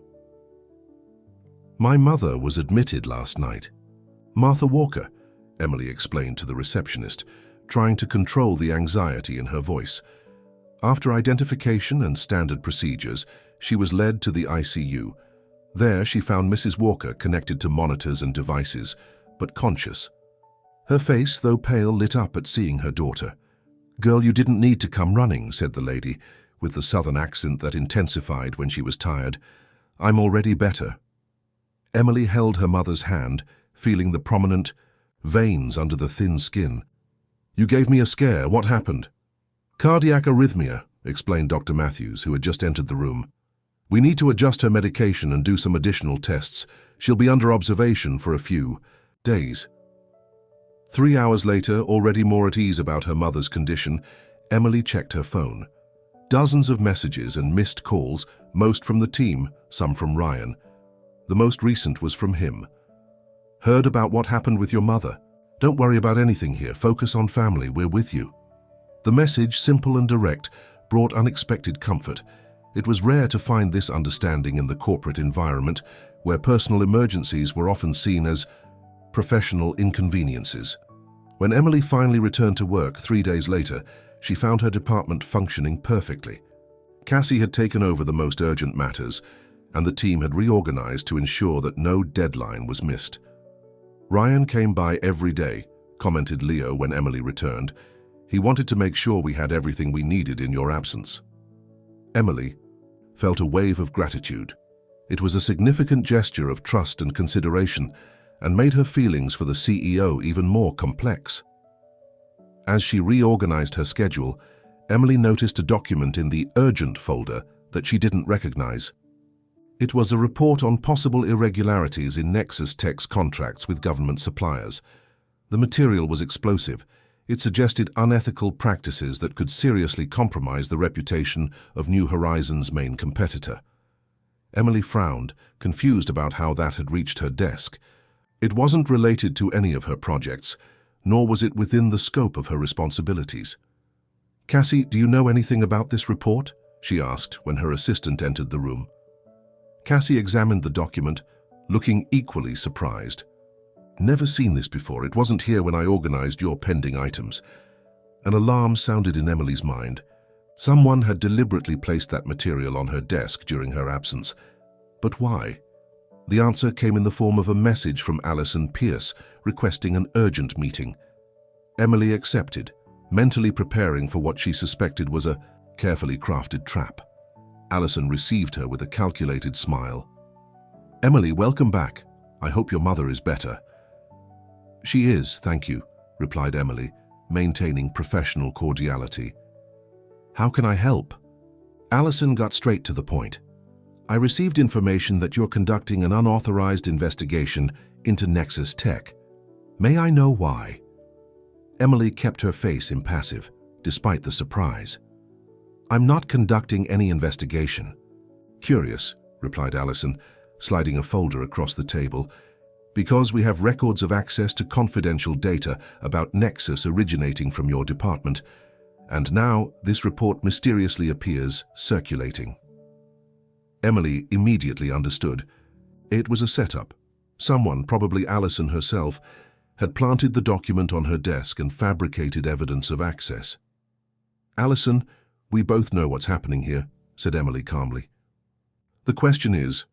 My mother was admitted last night. Martha Walker, Emily explained to the receptionist, trying to control the anxiety in her voice. After identification and standard procedures, she was led to the ICU. There she found Mrs. Walker connected to monitors and devices, but conscious. Her face, though pale, lit up at seeing her daughter. "Girl, you didn't need to come running," said the lady, with the southern accent that intensified when she was tired. "I'm already better." Emily held her mother's hand, feeling the prominent veins under the thin skin. "You gave me a scare. What happened?" "Cardiac arrhythmia," explained Dr. Matthews, who had just entered the room. "We need to adjust her medication and do some additional tests. She'll be under observation for a few days." 3 hours later, already more at ease about her mother's condition, Emily checked her phone. Dozens of messages and missed calls, most from the team, some from Ryan. The most recent was from him. "Heard about what happened with your mother? Don't worry about anything here. Focus on family. We're with you." The message, simple and direct, brought unexpected comfort. It was rare to find this understanding in the corporate environment, where personal emergencies were often seen as professional inconveniences. When Emily finally returned to work 3 days later, she found her department functioning perfectly. Cassie had taken over the most urgent matters, and the team had reorganized to ensure that no deadline was missed. "Ryan came by every day," commented Leo when Emily returned. "He wanted to make sure we had everything we needed in your absence." Emily felt a wave of gratitude. It was a significant gesture of trust and consideration, and made her feelings for the CEO even more complex. As she reorganized her schedule, Emily noticed a document in the urgent folder that she didn't recognize. It was a report on possible irregularities in Nexus Tech's contracts with government suppliers. The material was explosive. It suggested unethical practices that could seriously compromise the reputation of New Horizons' main competitor. Emily frowned, confused about how that had reached her desk. It wasn't related to any of her projects, nor was it within the scope of her responsibilities. "Cassie, do you know anything about this report?" she asked when her assistant entered the room. Cassie examined the document, looking equally surprised. "Never seen this before. It wasn't here when I organized your pending items." An alarm sounded in Emily's mind. Someone had deliberately placed that material on her desk during her absence. But why? The answer came in the form of a message from Alison Pierce requesting an urgent meeting. Emily accepted, mentally preparing for what she suspected was a carefully crafted trap. Alison received her with a calculated smile. "Emily, welcome back. I hope your mother is better." "She is, thank you," replied Emily, maintaining professional cordiality. "How can I help?" Alison got straight to the point. "I received information that you're conducting an unauthorized investigation into Nexus Tech. May I know why?" Emily kept her face impassive, despite the surprise. "I'm not conducting any investigation." "Curious," replied Alison, sliding a folder across the table, "because we have records of access to confidential data about Nexus originating from your department, and now this report mysteriously appears circulating." Emily immediately understood. It was a setup. Someone, probably Alison herself, had planted the document on her desk and fabricated evidence of access. "Alison, we both know what's happening here," said Emily calmly. "The question is,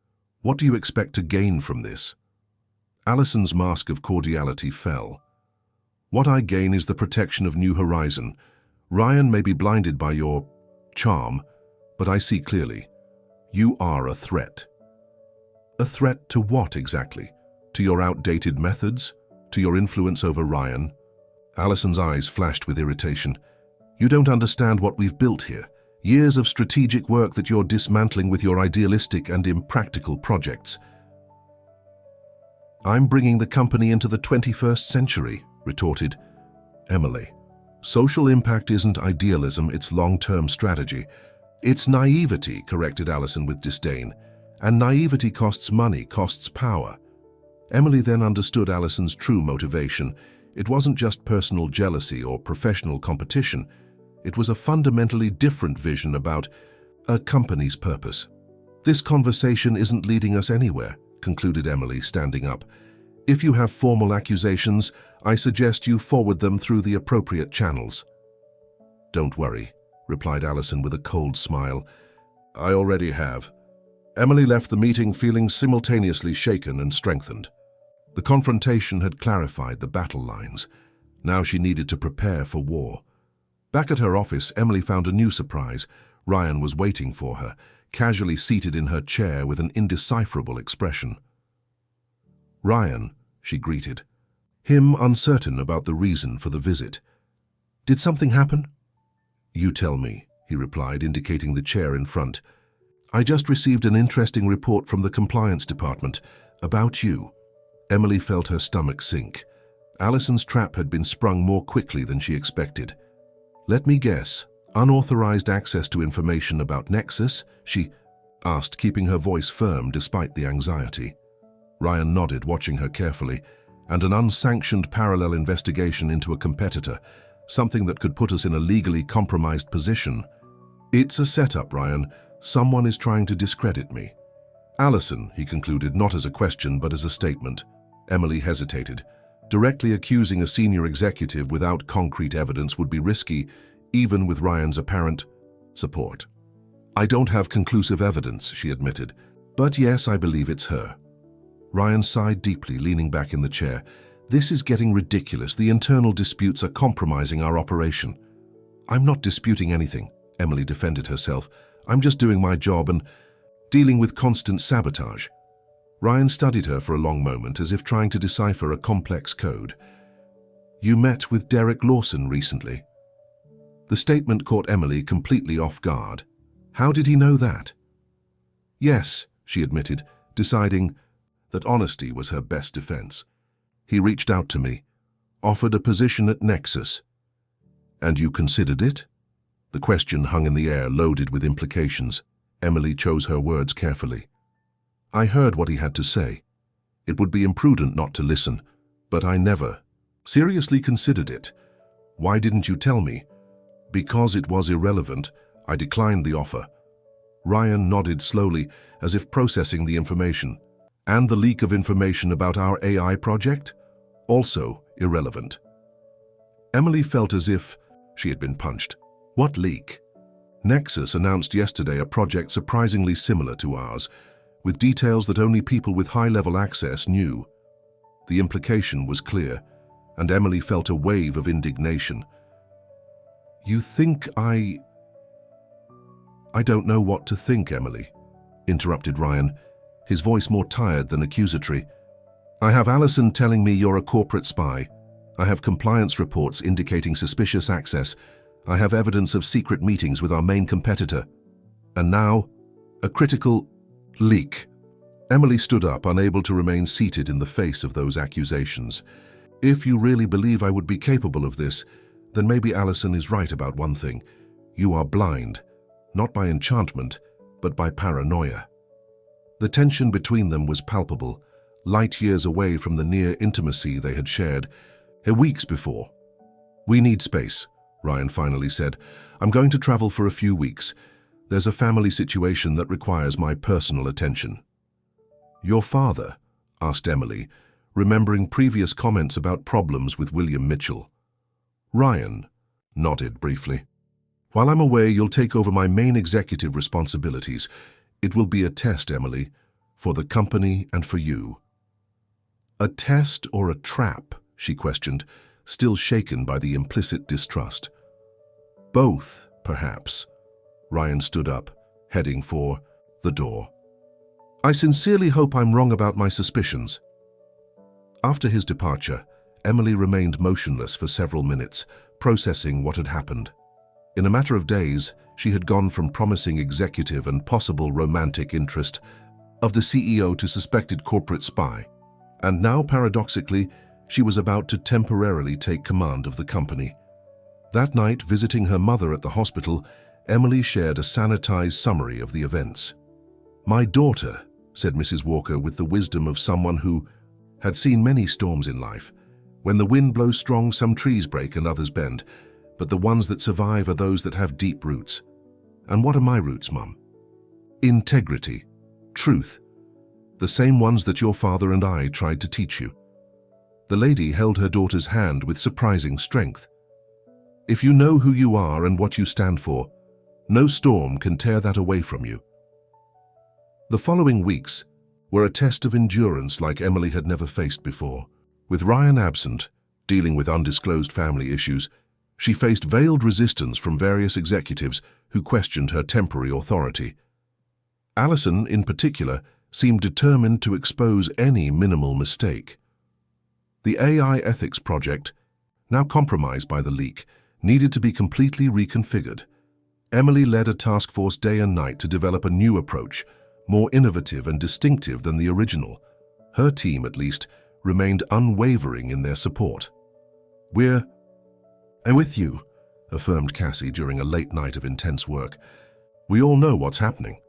what do you expect to gain from this?" Alison's mask of cordiality fell. "What I gain is the protection of New Horizon. Ryan may be blinded by your charm, but I see clearly. You are a threat." "A threat to what exactly? To your outdated methods? To your influence over Ryan?" Alison's eyes flashed with irritation. "You don't understand what we've built here. Years of strategic work that you're dismantling with your idealistic and impractical projects." "I'm bringing the company into the 21st century, retorted Emily. "Social impact isn't idealism, it's long-term strategy." "It's naivety," corrected Alison with disdain. "And naivety costs money, costs power." Emily then understood Alison's true motivation. It wasn't just personal jealousy or professional competition. It was a fundamentally different vision about a company's purpose. "This conversation isn't leading us anywhere," concluded Emily, standing up. "If you have formal accusations, I suggest you forward them through the appropriate channels." "Don't worry," replied Alison with a cold smile. "I already have." Emily left the meeting feeling simultaneously shaken and strengthened. The confrontation had clarified the battle lines. Now she needed to prepare for war. Back at her office, Emily found a new surprise. Ryan was waiting for her, casually seated in her chair with an indecipherable expression. "Ryan," she greeted, him uncertain about the reason for the visit. "Did something happen?" "You tell me," he replied, indicating the chair in front. "I just received an interesting report from the compliance department about you." Emily felt her stomach sink. Alison's trap had been sprung more quickly than she expected. "Let me guess, unauthorized access to information about Nexus?" she asked, keeping her voice firm despite the anxiety. Ryan nodded, watching her carefully. "And an unsanctioned parallel investigation into a competitor, something that could put us in a legally compromised position." "It's a setup, Ryan. Someone is trying to discredit me." "Alison," he concluded, not as a question but as a statement. Emily hesitated. Directly accusing a senior executive without concrete evidence would be risky, even with Ryan's apparent support. "I don't have conclusive evidence," she admitted. "But yes, I believe it's her." Ryan sighed deeply, leaning back in the chair. "This is getting ridiculous. The internal disputes are compromising our operation." "I'm not disputing anything," Emily defended herself. "I'm just doing my job and dealing with constant sabotage." Ryan studied her for a long moment, as if trying to decipher a complex code. "You met with Derek Lawson recently." The statement caught Emily completely off guard. How did he know that? "Yes," she admitted, deciding that honesty was her best defense. "He reached out to me, offered a position at Nexus." "And you considered it?" The question hung in the air, loaded with implications. Emily chose her words carefully. "I heard what he had to say. It would be imprudent not to listen, but I never seriously considered it." "Why didn't you tell me?" "Because it was irrelevant. I declined the offer." Ryan nodded slowly, as if processing the information. "And the leak of information about our AI project? Also irrelevant." Emily felt as if she had been punched. "What leak?" "Nexus announced yesterday a project surprisingly similar to ours. with details that only people with high-level access knew. The implication was clear, and Emily felt a wave of indignation. "You think I don't know what to think, Emily," interrupted Ryan, his voice more tired than accusatory. "I have Allison telling me you're a corporate spy. I have compliance reports indicating suspicious access. I have evidence of secret meetings with our main competitor. And now, a critical leak." Emily stood up, unable to remain seated in the face of those accusations. "If you really believe I would be capable of this, then maybe Allison is right about one thing. You are blind, not by enchantment, but by paranoia." The tension between them was palpable, light years away from the near intimacy they had shared weeks before. "We need space," Ryan finally said. "I'm going to travel for a few weeks. There's a family situation that requires my personal attention." "Your father?" asked Emily, remembering previous comments about problems with William Mitchell. Ryan nodded briefly. "While I'm away, you'll take over my main executive responsibilities. It will be a test, Emily, for the company and for you." "A test or a trap?" she questioned, still shaken by the implicit distrust. "Both, perhaps." Ryan stood up, heading for the door. "I sincerely hope I'm wrong about my suspicions." After his departure, Emily remained motionless for several minutes, processing what had happened. In a matter of days, she had gone from promising executive and possible romantic interest of the CEO to suspected corporate spy, and now, paradoxically, she was about to temporarily take command of the company. That night, visiting her mother at the hospital, Emily shared a sanitized summary of the events. "My daughter," said Mrs. Walker with the wisdom of someone who had seen many storms in life. "When the wind blows strong, some trees break and others bend, but the ones that survive are those that have deep roots. And what are my roots, Mum? Integrity, truth, the same ones that your father and I tried to teach you." The lady held her daughter's hand with surprising strength. "If you know who you are and what you stand for, no storm can tear that away from you." The following weeks were a test of endurance like Emily had never faced before. With Ryan absent, dealing with undisclosed family issues, she faced veiled resistance from various executives who questioned her temporary authority. Allison, in particular, seemed determined to expose any minimal mistake. The AI ethics project, now compromised by the leak, needed to be completely reconfigured. Emily led a task force day and night to develop a new approach, more innovative and distinctive than the original. Her team, at least, remained unwavering in their support. "We're with you," affirmed Cassie during a late night of intense work. "We all know what's happening."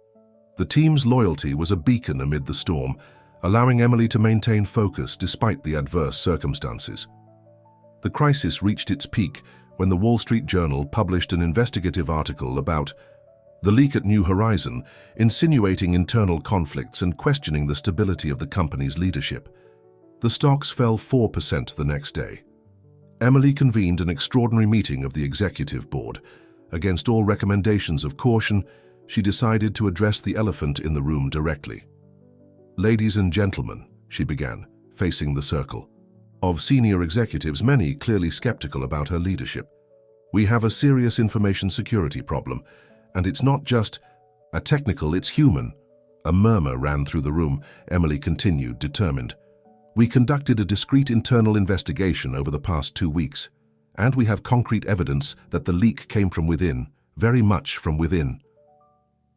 The team's loyalty was a beacon amid the storm, allowing Emily to maintain focus despite the adverse circumstances. The crisis reached its peak when the Wall Street Journal published an investigative article about the leak at New Horizon, insinuating internal conflicts and questioning the stability of the company's leadership. The stocks fell 4% the next day. Emily convened an extraordinary meeting of the executive board. Against all recommendations of caution, she decided to address the elephant in the room directly. "Ladies and gentlemen," she began, facing the circle of senior executives, many clearly skeptical about her leadership. "We have a serious information security problem, and it's not just a technical, it's human." A murmur ran through the room. Emily continued, determined. "We conducted a discreet internal investigation over the past 2 weeks, and we have concrete evidence that the leak came from within, very much from within."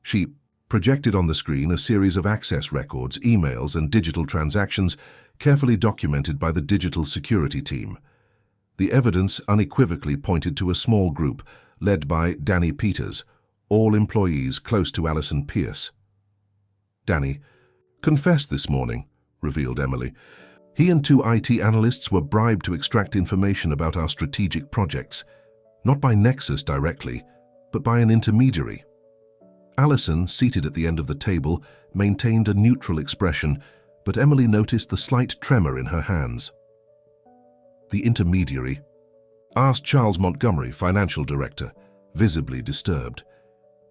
She projected on the screen a series of access records, emails, and digital transactions carefully documented by the digital security team. The evidence unequivocally pointed to a small group led by Danny Peters, all employees close to Allison Pierce. "Danny confessed this morning," revealed Emily. "He and 2 IT analysts were bribed to extract information about our strategic projects, not by Nexus directly, but by an intermediary." Allison, seated at the end of the table, maintained a neutral expression, but Emily noticed the slight tremor in her hands. "The intermediary?" asked Charles Montgomery, financial director, visibly disturbed.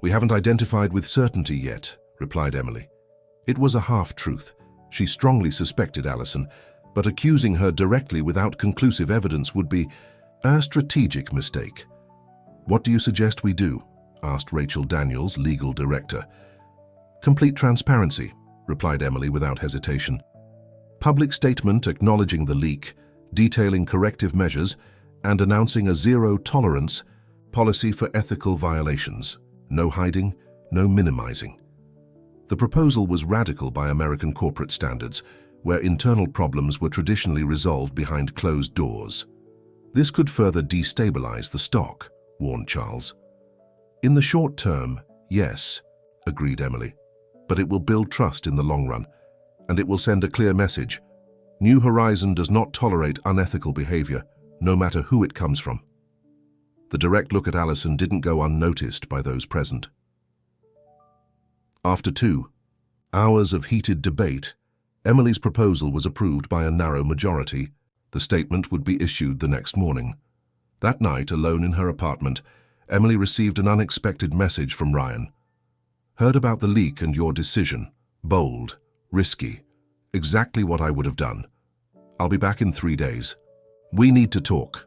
"We haven't identified with certainty yet," replied Emily. It was a half-truth. She strongly suspected Alison, but accusing her directly without conclusive evidence would be a strategic mistake. "What do you suggest we do?" asked Rachel Daniels, legal director. "Complete transparency," replied Emily without hesitation. "Public statement acknowledging the leak, detailing corrective measures, and announcing a zero-tolerance policy for ethical violations. No hiding, no minimizing." The proposal was radical by American corporate standards, where internal problems were traditionally resolved behind closed doors. This could further destabilize the stock, warned Charles. "In the short term, yes," agreed Emily, "but it will build trust in the long run, and it will send a clear message. New Horizon does not tolerate unethical behavior, no matter who it comes from." The direct look at Alison didn't go unnoticed by those present. After 2 hours of heated debate, Emily's proposal was approved by a narrow majority. The statement would be issued the next morning. That night, alone in her apartment, Emily received an unexpected message from Ryan. "Heard about the leak and your decision. Bold, risky. Exactly what I would have done. I'll be back in 3 days. We need to talk."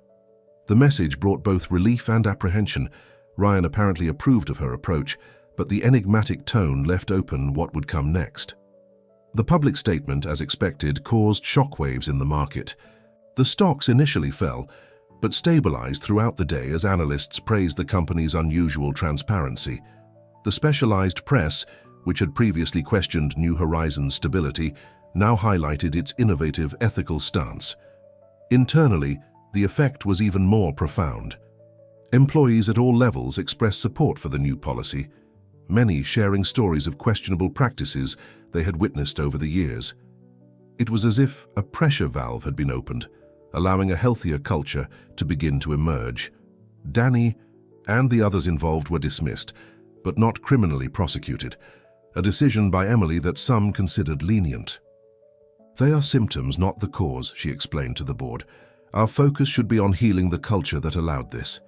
The message brought both relief and apprehension. Ryan apparently approved of her approach, but the enigmatic tone left open what would come next. The public statement, as expected, caused shockwaves in the market. The stocks initially fell, but stabilized throughout the day as analysts praised the company's unusual transparency. The specialized press, which had previously questioned New Horizon's stability, now highlighted its innovative ethical stance. Internally, the effect was even more profound. Employees at all levels expressed support for the new policy, many sharing stories of questionable practices they had witnessed over the years. It was as if a pressure valve had been opened, allowing a healthier culture to begin to emerge. Danny and the others involved were dismissed, but not criminally prosecuted, a decision by Emily that some considered lenient. "They are symptoms, not the cause," she explained to the board. "Our focus should be on healing the culture that allowed this."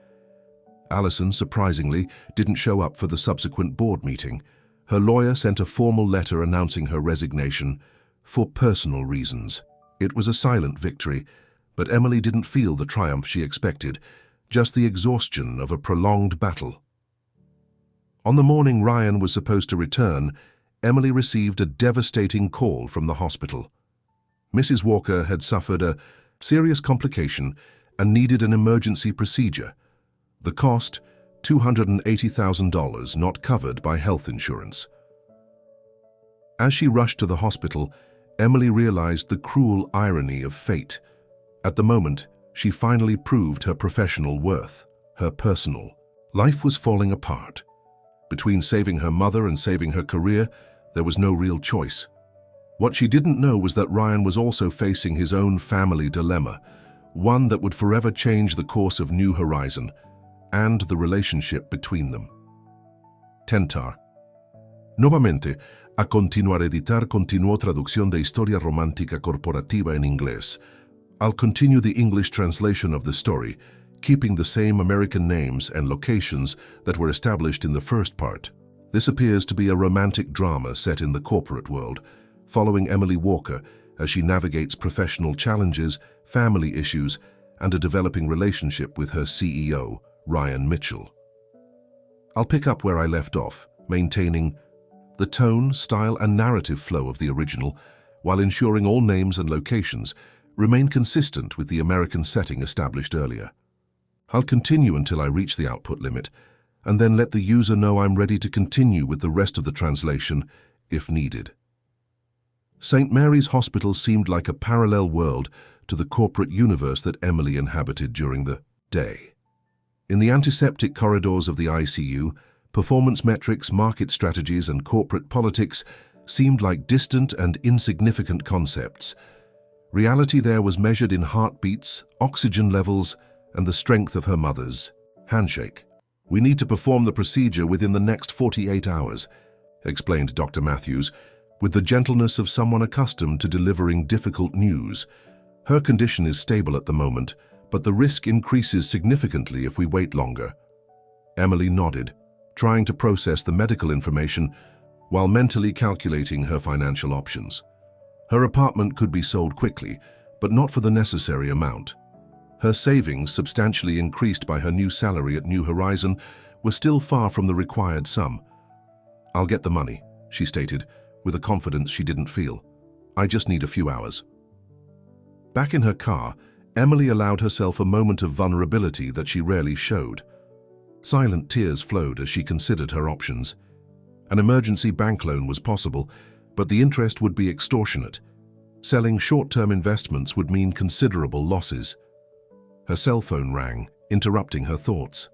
Alison, surprisingly, didn't show up for the subsequent board meeting. Her lawyer sent a formal letter announcing her resignation for personal reasons. It was a silent victory, but Emily didn't feel the triumph she expected, just the exhaustion of a prolonged battle. On the morning Ryan was supposed to return, Emily received a devastating call from the hospital. Mrs. Walker had suffered a serious complication and needed an emergency procedure. The cost, $280,000, not covered by health insurance. As she rushed to the hospital, Emily realized the cruel irony of fate. At the moment, she finally proved her professional worth, her personal. Life was falling apart. Between saving her mother and saving her career, there was no real choice. What she didn't know was that Ryan was also facing his own family dilemma, one that would forever change the course of New Horizon and the relationship between them. Tentar. Nuevamente, a continuar editar continuó traducción de Historia Romántica Corporativa en inglés. I'll continue the English translation of the story, keeping the same American names and locations that were established in the first part. This appears to be a romantic drama set in the corporate world, following Emily Walker as she navigates professional challenges, family issues, and a developing relationship with her CEO, Ryan Mitchell. I'll pick up where I left off, maintaining the tone, style, and narrative flow of the original, while ensuring all names and locations remain consistent with the American setting established earlier. I'll continue until I reach the output limit, and then let the user know I'm ready to continue with the rest of the translation if needed. St. Mary's Hospital seemed like a parallel world to the corporate universe that Emily inhabited during the day. In the antiseptic corridors of the ICU, performance metrics, market strategies, and corporate politics seemed like distant and insignificant concepts. Reality there was measured in heartbeats, oxygen levels, and the strength of her mother's handshake. "We need to perform the procedure within the next 48 hours, explained Dr. Matthews, with the gentleness of someone accustomed to delivering difficult news. "Her condition is stable at the moment, but the risk increases significantly if we wait longer." Emily nodded, trying to process the medical information while mentally calculating her financial options. Her apartment could be sold quickly, but not for the necessary amount. Her savings, substantially increased by her new salary at New Horizon, were still far from the required sum. "I'll get the money," she stated, with a confidence she didn't feel. "I just need a few hours." Back in her car, Emily allowed herself a moment of vulnerability that she rarely showed. Silent tears flowed as she considered her options. An emergency bank loan was possible, but the interest would be extortionate. Selling short-term investments would mean considerable losses. Her cell phone rang, interrupting her thoughts.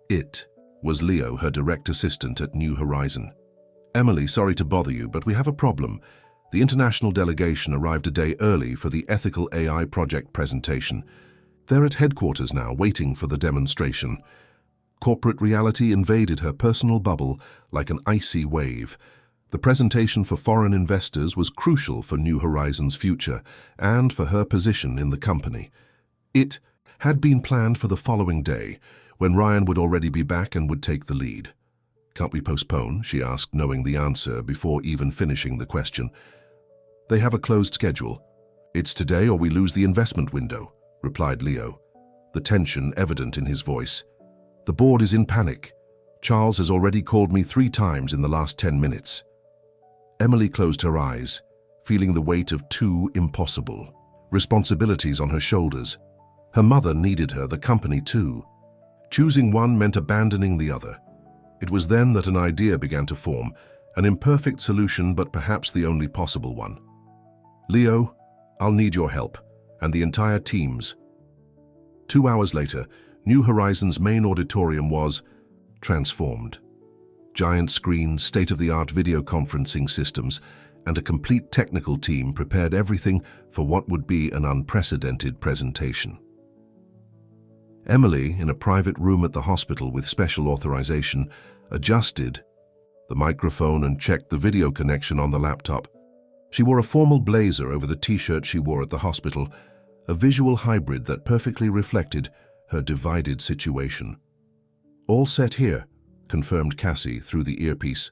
It was Leo, her direct assistant at New Horizon. "Emily, sorry to bother you, but we have a problem. The international delegation arrived a day early for the Ethical AI project presentation. They're at headquarters now, waiting for the demonstration." Corporate reality invaded her personal bubble like an icy wave. The presentation for foreign investors was crucial for New Horizon's future and for her position in the company. It had been planned for the following day, when Ryan would already be back and would take the lead. "Can't we postpone?" she asked, knowing the answer before even finishing the question. "They have a closed schedule. It's today or we lose the investment window," replied Leo, the tension evident in his voice. "The board is in panic. Charles has already called me 3 times in the last 10 minutes. Emily closed her eyes, feeling the weight of 2 impossible responsibilities on her shoulders. Her mother needed her, the company too. Choosing one meant abandoning the other. It was then that an idea began to form, an imperfect solution, but perhaps the only possible one. "Leo, I'll need your help, and the entire team's." 2 hours later, New Horizon's main auditorium was transformed. Giant screens, state-of-the-art video conferencing systems, and a complete technical team prepared everything for what would be an unprecedented presentation. Emily, in a private room at the hospital with special authorization, adjusted the microphone and checked the video connection on the laptop. She wore a formal blazer over the t-shirt she wore at the hospital, a visual hybrid that perfectly reflected her divided situation. "All set here," confirmed Cassie through the earpiece.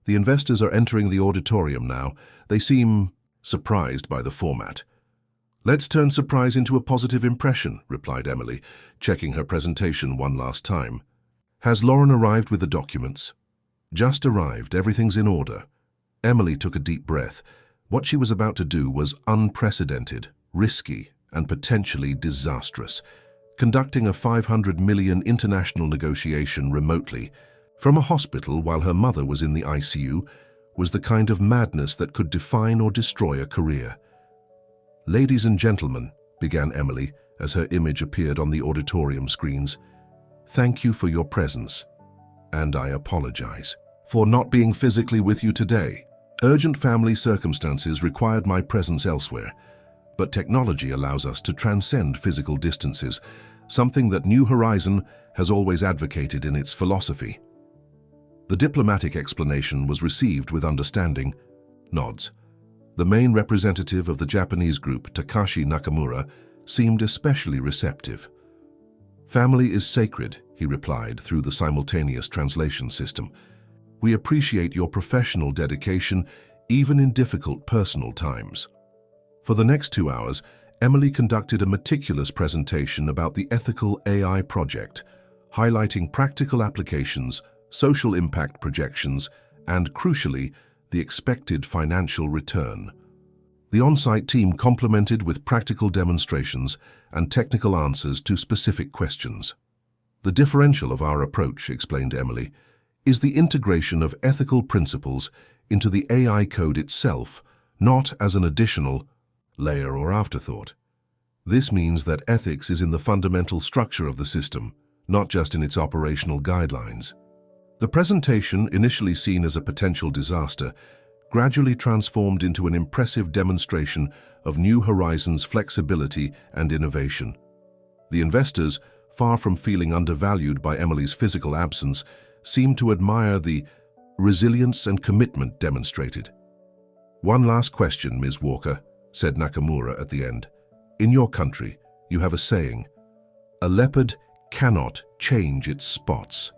"The investors are entering the auditorium now. They seem surprised by the format." "Let's turn surprise into a positive impression," replied Emily, checking her presentation one last time. "Has Lauren arrived with the documents?" "Just arrived. Everything's in order." Emily took a deep breath. What she was about to do was unprecedented, risky, and potentially disastrous. Conducting a $500 million international negotiation remotely from a hospital while her mother was in the ICU was the kind of madness that could define or destroy a career. "Ladies and gentlemen," began Emily as her image appeared on the auditorium screens, "thank you for your presence, and I apologize for not being physically with you today. Urgent family circumstances required my presence elsewhere, but technology allows us to transcend physical distances, something that New Horizon has always advocated in its philosophy." The diplomatic explanation was received with understanding. Nods. The main representative of the Japanese group, Takashi Nakamura, seemed especially receptive. "Family is sacred," he replied through the simultaneous translation system. "We appreciate your professional dedication, even in difficult personal times." For the next 2 hours, Emily conducted a meticulous presentation about the Ethical AI project, highlighting practical applications, social impact projections, and, crucially, the expected financial return. The on-site team complemented with practical demonstrations and technical answers to specific questions. "The differential of our approach," explained Emily, "is the integration of ethical principles into the AI code itself, not as an additional layer or afterthought. This means that ethics is in the fundamental structure of the system, not just in its operational guidelines." The presentation, initially seen as a potential disaster, gradually transformed into an impressive demonstration of New Horizon's flexibility and innovation. The investors, far from feeling undervalued by Emily's physical absence, seemed to admire the resilience and commitment demonstrated. "One last question, Ms. Walker," said Nakamura at the end. "In your country, you have a saying, 'A leopard cannot change its spots.'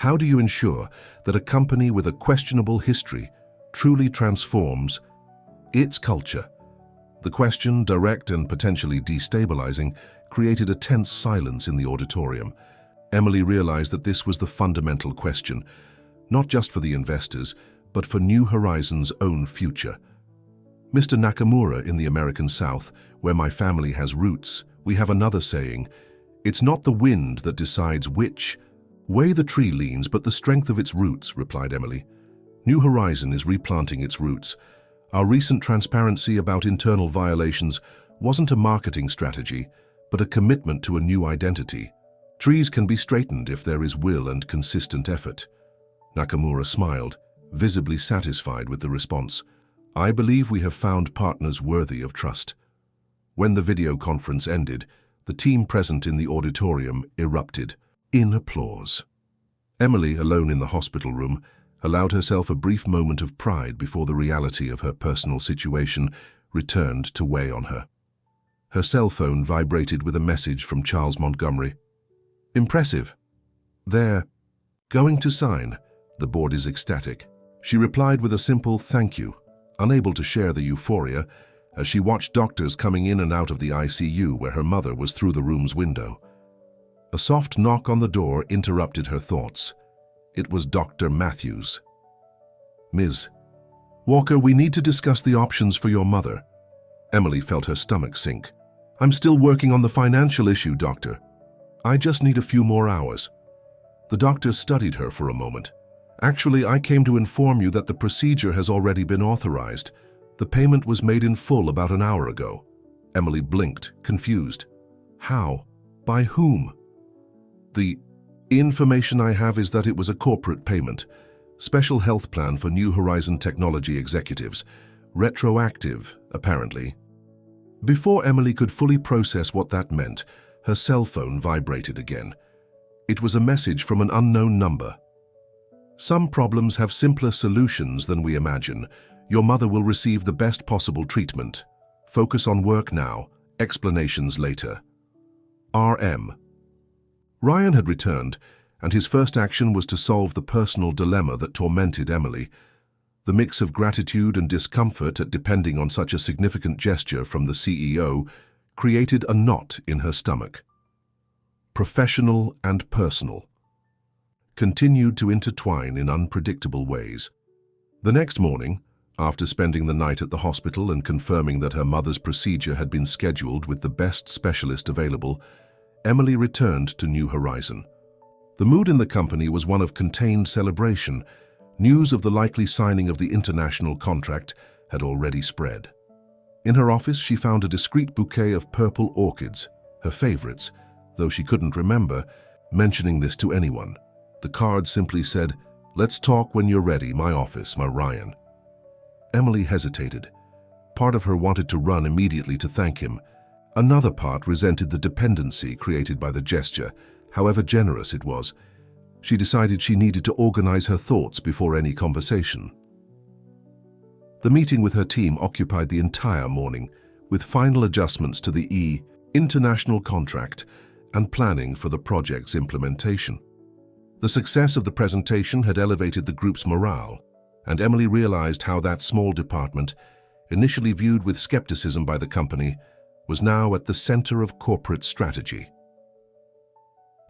How do you ensure that a company with a questionable history truly transforms its culture? The question, direct and potentially destabilizing, created a tense silence in the auditorium. Emily realized that this was the fundamental question, not just for the investors, but for New Horizons' own future. Mr. Nakamura, in the American South, where my family has roots, we have another saying, "It's not the wind that decides which way the tree leans, but the strength of its roots," replied Emily. New Horizon is replanting its roots. Our recent transparency about internal violations wasn't a marketing strategy, but a commitment to a new identity. Trees can be straightened if there is will and consistent effort. Nakamura smiled, visibly satisfied with the response. "I believe we have found partners worthy of trust." When the video conference ended, the team present in the auditorium erupted in applause. Emily, alone in the hospital room, allowed herself a brief moment of pride before the reality of her personal situation returned to weigh on her. Her cell phone vibrated with a message from Charles Montgomery. "Impressive. They're going to sign. The board is ecstatic." She replied with a simple thank you, unable to share the euphoria, as she watched doctors coming in and out of the ICU where her mother was through the room's window. A soft knock on the door interrupted her thoughts. It was Dr. Matthews. "Ms. Walker, we need to discuss the options for your mother." Emily felt her stomach sink. "I'm still working on the financial issue, doctor. I just need a few more hours." The doctor studied her for a moment. "Actually, I came to inform you that the procedure has already been authorized. The payment was made in full about an hour ago." Emily blinked, confused. "How? By whom?" "The information I have is that it was a corporate payment. Special health plan for New Horizon Technology executives. Retroactive, apparently." Before Emily could fully process what that meant, her cell phone vibrated again. It was a message from an unknown number. "Some problems have simpler solutions than we imagine. Your mother will receive the best possible treatment. Focus on work now, explanations later. RM." Ryan had returned, and his first action was to solve the personal dilemma that tormented Emily. The mix of gratitude and discomfort at depending on such a significant gesture from the CEO created a knot in her stomach. Professional and personal continued to intertwine in unpredictable ways. The next morning, after spending the night at the hospital and confirming that her mother's procedure had been scheduled with the best specialist available, Emily returned to New Horizon. The mood in the company was one of contained celebration. News of the likely signing of the international contract had already spread. In her office, she found a discreet bouquet of purple orchids, her favorites, though she couldn't remember mentioning this to anyone. The card simply said, "Let's talk when you're ready, my office, my Ryan." Emily hesitated. Part of her wanted to run immediately to thank him. Another part resented the dependency created by the gesture, however generous it was. She decided she needed to organize her thoughts before any conversation. The meeting with her team occupied the entire morning, with final adjustments to the international contract and planning for the project's implementation. The success of the presentation had elevated the group's morale, and Emily realized how that small department, initially viewed with skepticism by the company, was now at the center of corporate strategy.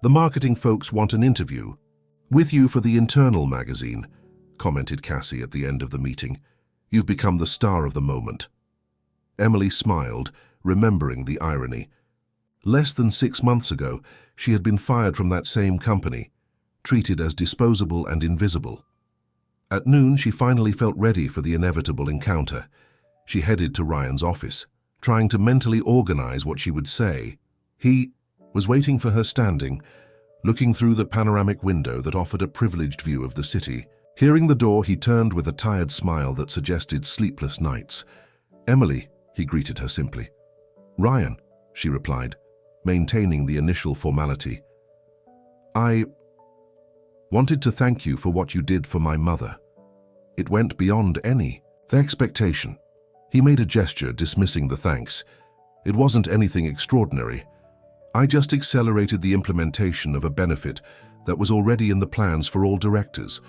"The marketing folks want an interview with you for the internal magazine," commented Cassie at the end of the meeting. "You've become the star of the moment." Emily smiled, remembering the irony. Less than 6 months ago, she had been fired from that same company, treated as disposable and invisible. At noon, she finally felt ready for the inevitable encounter. She headed to Ryan's office, trying to mentally organize what she would say. He was waiting for her standing, looking through the panoramic window that offered a privileged view of the city. Hearing the door, he turned with a tired smile that suggested sleepless nights. "Emily," he greeted her simply. "Ryan," she replied, maintaining the initial formality. "I wanted to thank you for what you did for my mother. It went beyond any expectation." He made a gesture, dismissing the thanks. "It wasn't anything extraordinary. I just accelerated the implementation of a benefit that was already in the plans for all directors.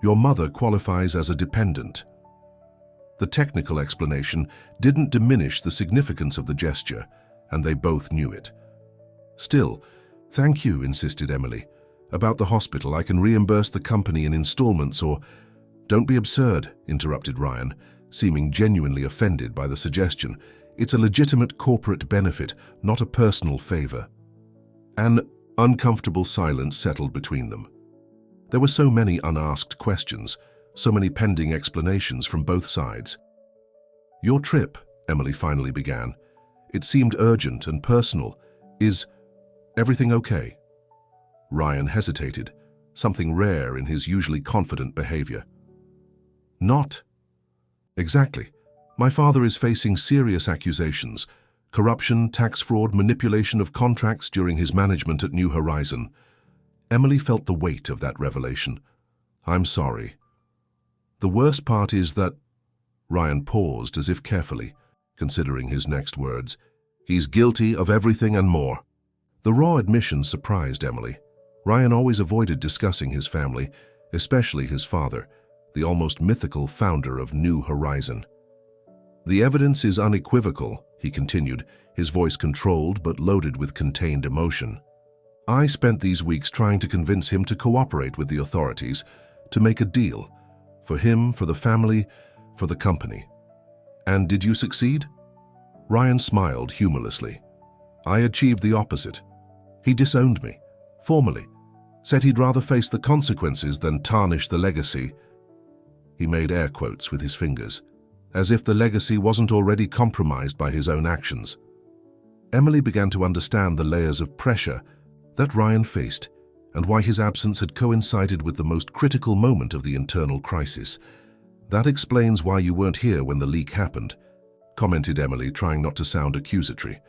Your mother qualifies as a dependent. The technical explanation didn't diminish the significance of the gesture, and they both knew it. Still, thank you, insisted Emily. About the hospital, I can reimburse the company in installments or... Don't be absurd, interrupted Ryan, seeming genuinely offended by the suggestion. It's a legitimate corporate benefit, not a personal favor. An uncomfortable silence settled between them. There were so many unasked questions, so many pending explanations from both sides. Your trip, Emily finally began. It seemed urgent and personal. Is everything okay? Ryan hesitated, something rare in his usually confident behavior. Not. Exactly. My father is facing serious accusations: corruption, tax fraud, manipulation of contracts during his management at New Horizon. Emily felt the weight of that revelation. I'm sorry. The worst part is that... Ryan paused as if carefully, considering his next words. He's guilty of everything and more. The raw admission surprised Emily. Ryan always avoided discussing his family, especially his father, the almost mythical founder of New Horizon. The evidence is unequivocal, he continued, his voice controlled but loaded with contained emotion. I spent these weeks trying to convince him to cooperate with the authorities, to make a deal. For him, for the family, for the company. And did you succeed? Ryan smiled humorlessly. I achieved the opposite. He disowned me, formally, said he'd rather face the consequences than tarnish the legacy. He made air quotes with his fingers, as if the legacy wasn't already compromised by his own actions. Emily began to understand the layers of pressure that Ryan faced and why his absence had coincided with the most critical moment of the internal crisis. That explains why you weren't here when the leak happened, commented Emily, trying not to sound accusatory.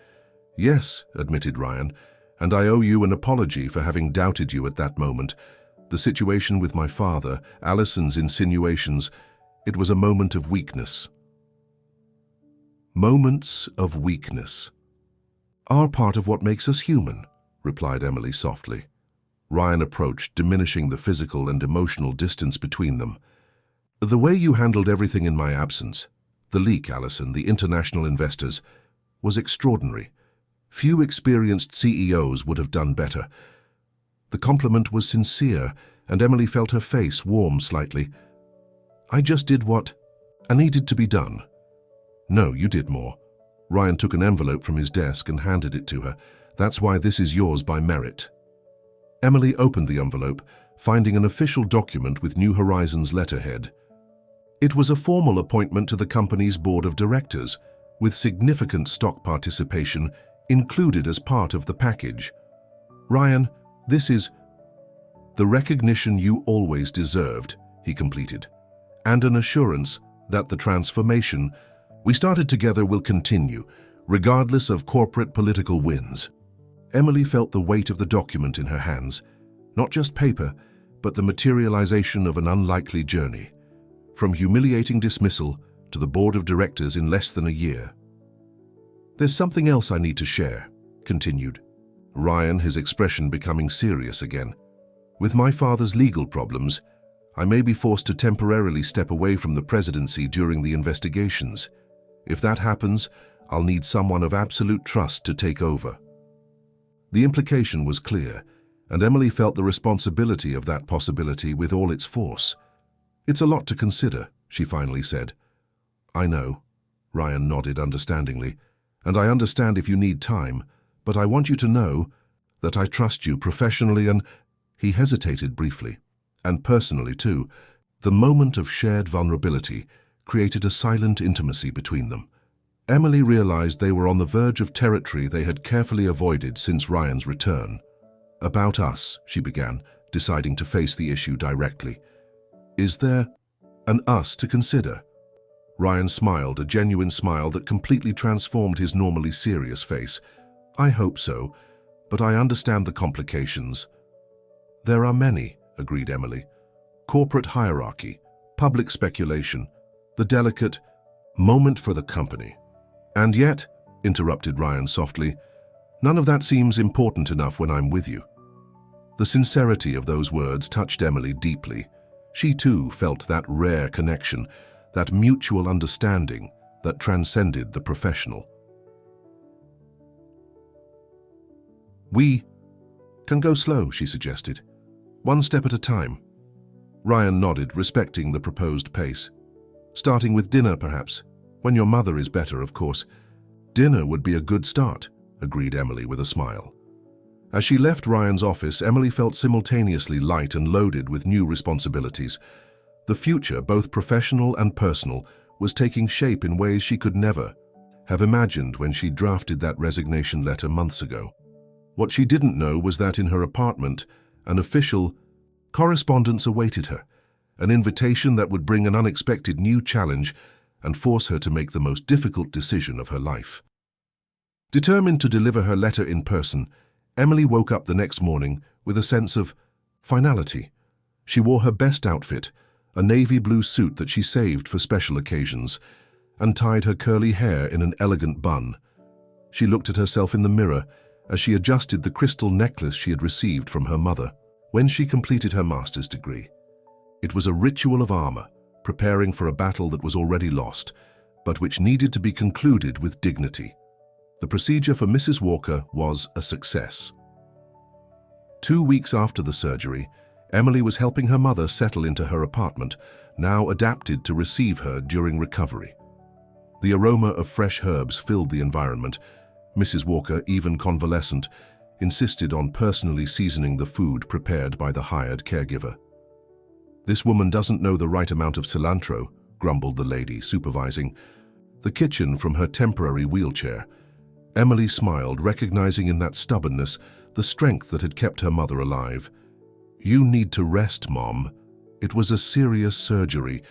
Yes, admitted Ryan, and I owe you an apology for having doubted you at that moment. The situation with my father, Allison's insinuations, it was a moment of weakness. Moments of weakness are part of what makes us human, replied Emily softly. Ryan approached, diminishing the physical and emotional distance between them. The way you handled everything in my absence, the leak, Allison, the international investors, was extraordinary. Few experienced CEOs would have done better. The compliment was sincere, and Emily felt her face warm slightly. I just did what needed to be done. No, you did more. Ryan took an envelope from his desk and handed it to her. That's why this is yours by merit. Emily opened the envelope, finding an official document with New Horizon's letterhead. It was a formal appointment to the company's board of directors, with significant stock participation included as part of the package. Ryan, this is the recognition you always deserved, he completed, and an assurance that the transformation we started together will continue, regardless of corporate political wins. Emily felt the weight of the document in her hands, not just paper, but the materialization of an unlikely journey, from humiliating dismissal to the board of directors in less than a year. There's something else I need to share, continued Ryan, his expression becoming serious again. With my father's legal problems, I may be forced to temporarily step away from the presidency during the investigations. If that happens, I'll need someone of absolute trust to take over. The implication was clear, and Emily felt the responsibility of that possibility with all its force. It's a lot to consider, she finally said. I know, Ryan nodded understandingly, and I understand if you need time, but I want you to know that I trust you professionally and... He hesitated briefly, and personally too. The moment of shared vulnerability created a silent intimacy between them. Emily realized they were on the verge of territory they had carefully avoided since Ryan's return. About us, she began, deciding to face the issue directly. Is there an us to consider? Ryan smiled, a genuine smile that completely transformed his normally serious face. I hope so, but I understand the complications. There are many, agreed Emily. Corporate hierarchy, public speculation, the delicate moment for the company. And yet, interrupted Ryan softly, none of that seems important enough when I'm with you. The sincerity of those words touched Emily deeply. She too felt that rare connection, that mutual understanding that transcended the professional. "We can go slow," she suggested. "One step at a time." Ryan nodded, respecting the proposed pace. "Starting with dinner, perhaps. When your mother is better, of course." "Dinner would be a good start," agreed Emily with a smile. As she left Ryan's office, Emily felt simultaneously light and loaded with new responsibilities. The future, both professional and personal, was taking shape in ways she could never have imagined when she drafted that resignation letter months ago. What she didn't know was that in her apartment, an official correspondence awaited her, an invitation that would bring an unexpected new challenge and force her to make the most difficult decision of her life. Determined to deliver her letter in person, Emily woke up the next morning with a sense of finality. She wore her best outfit, a navy blue suit that she saved for special occasions, and tied her curly hair in an elegant bun. She looked at herself in the mirror as she adjusted the crystal necklace she had received from her mother when she completed her master's degree. It was a ritual of armor, preparing for a battle that was already lost, but which needed to be concluded with dignity. The procedure for Mrs. Walker was a success. 2 weeks after the surgery, Emily was helping her mother settle into her apartment, now adapted to receive her during recovery. The aroma of fresh herbs filled the environment. Mrs. Walker, even convalescent, insisted on personally seasoning the food prepared by the hired caregiver. "This woman doesn't know the right amount of cilantro," grumbled the lady, supervising the kitchen from her temporary wheelchair. Emily smiled, recognizing in that stubbornness the strength that had kept her mother alive. "You need to rest, Mom. It was a serious surgery.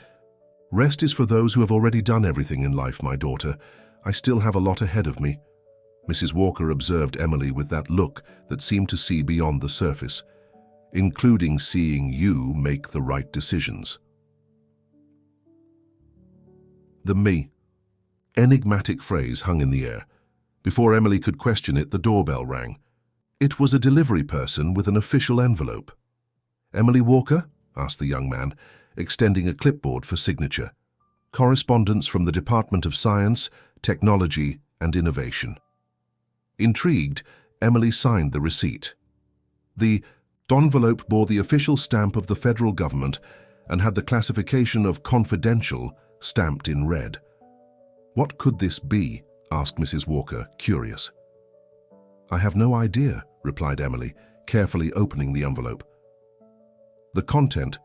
Rest is for those who have already done everything in life, my daughter. I still have a lot ahead of me." Mrs. Walker observed Emily with that look that seemed to see beyond the surface, including seeing you make the right decisions. The enigmatic phrase hung in the air. Before Emily could question it, the doorbell rang. It was a delivery person with an official envelope. "Emily Walker?" asked the young man, extending a clipboard for signature. "Correspondence from the Department of Science, Technology, and Innovation." Intrigued, Emily signed the receipt. The envelope bore the official stamp of the federal government and had the classification of confidential stamped in red. "What could this be?" asked Mrs. Walker, curious. "I have no idea," replied Emily, carefully opening the envelope. The content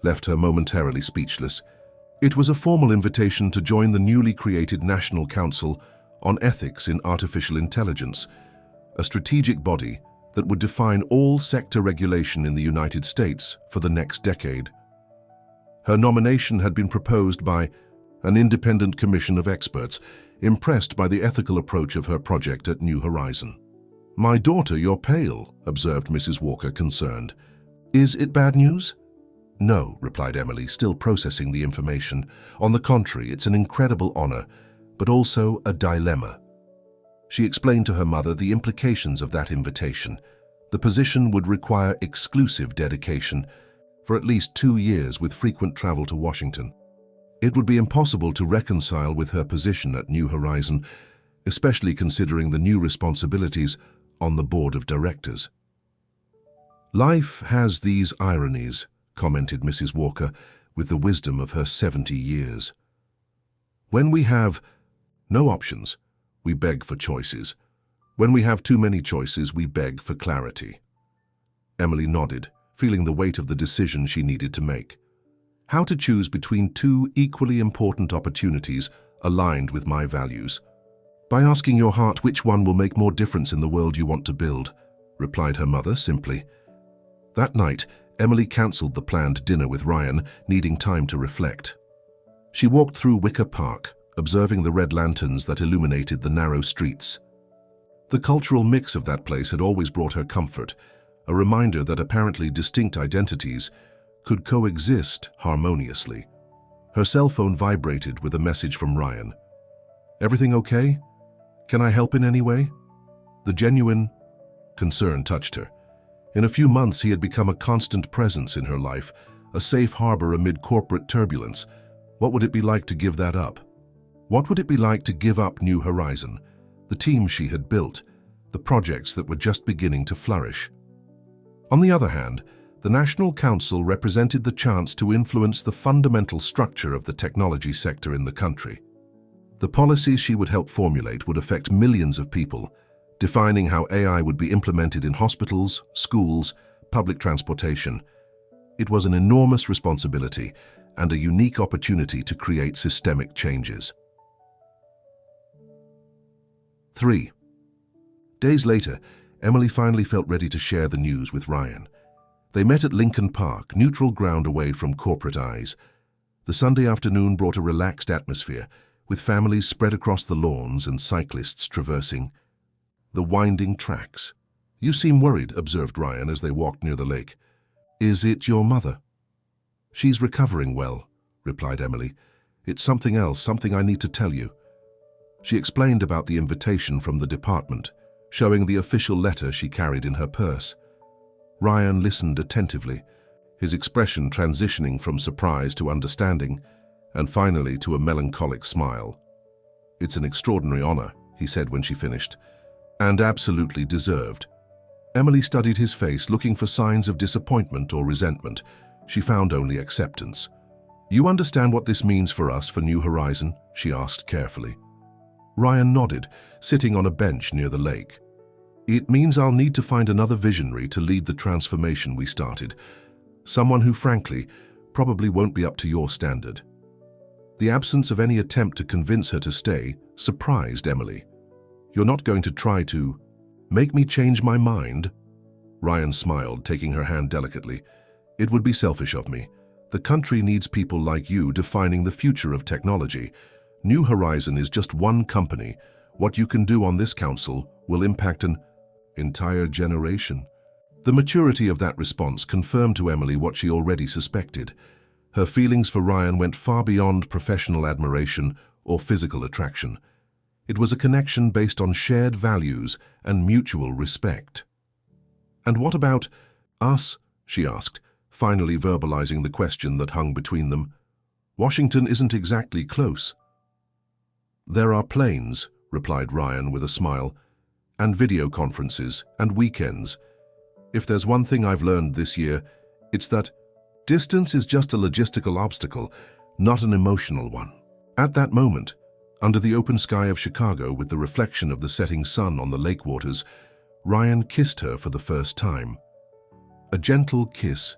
left her momentarily speechless. It was a formal invitation to join the newly created National Council on Ethics in Artificial Intelligence, a strategic body that would define all sector regulation in the United States for the next decade. Her nomination had been proposed by an independent commission of experts, impressed by the ethical approach of her project at New Horizon. "My daughter, you're pale," observed Mrs. Walker, concerned. "Is it bad news?" "No," replied Emily, still processing the information. "On the contrary, it's an incredible honor, but also a dilemma." She explained to her mother the implications of that invitation. The position would require exclusive dedication for at least 2 years with frequent travel to Washington. It would be impossible to reconcile with her position at New Horizon, especially considering the new responsibilities on the board of directors. "Life has these ironies," commented Mrs. Walker with the wisdom of her 70 years. "When we have no options, we beg for choices. When we have too many choices, we beg for clarity." Emily nodded, feeling the weight of the decision she needed to make. How to choose between 2 equally important opportunities aligned with my values? "By asking your heart which one will make more difference in the world you want to build," replied her mother simply. That night, Emily cancelled the planned dinner with Ryan, needing time to reflect. She walked through Wicker Park, observing the red lanterns that illuminated the narrow streets. The cultural mix of that place had always brought her comfort, a reminder that apparently distinct identities could coexist harmoniously. Her cell phone vibrated with a message from Ryan. "Everything okay? Can I help in any way?" The genuine concern touched her. In a few months, he had become a constant presence in her life, a safe harbor amid corporate turbulence. What would it be like to give that up? What would it be like to give up New Horizon, the team she had built, the projects that were just beginning to flourish? On the other hand, the National Council represented the chance to influence the fundamental structure of the technology sector in the country. The policies she would help formulate would affect millions of people, defining how AI would be implemented in hospitals, schools, public transportation. It was an enormous responsibility and a unique opportunity to create systemic changes. 3. Days later, Emily finally felt ready to share the news with Ryan. They met at Lincoln Park, neutral ground away from corporate eyes. The Sunday afternoon brought a relaxed atmosphere, with families spread across the lawns and cyclists traversing the winding tracks. "You seem worried," observed Ryan as they walked near the lake. "Is it your mother?" "She's recovering well," replied Emily. "It's something else, something I need to tell you." She explained about the invitation from the department, showing the official letter she carried in her purse. Ryan listened attentively, his expression transitioning from surprise to understanding, and finally to a melancholic smile. "It's an extraordinary honor," he said when she finished, "and absolutely deserved." Emily studied his face, looking for signs of disappointment or resentment. She found only acceptance. "You understand what this means for us, for New Horizon?" she asked carefully. Ryan nodded, sitting on a bench near the lake. "It means I'll need to find another visionary to lead the transformation we started. Someone who, frankly, probably won't be up to your standard." The absence of any attempt to convince her to stay surprised Emily. "You're not going to try to make me change my mind?" Ryan smiled, taking her hand delicately. "It would be selfish of me. The country needs people like you defining the future of technology. New Horizon is just one company. What you can do on this council will impact an entire generation." The maturity of that response confirmed to Emily what she already suspected. Her feelings for Ryan went far beyond professional admiration or physical attraction. It was a connection based on shared values and mutual respect. "And what about us?" she asked, finally verbalizing the question that hung between them. "Washington isn't exactly close." "There are planes," replied Ryan with a smile, "and video conferences and weekends. If there's one thing I've learned this year, it's that distance is just a logistical obstacle, not an emotional one." At that moment, under the open sky of Chicago with the reflection of the setting sun on the lake waters, Ryan kissed her for the first time. A gentle kiss,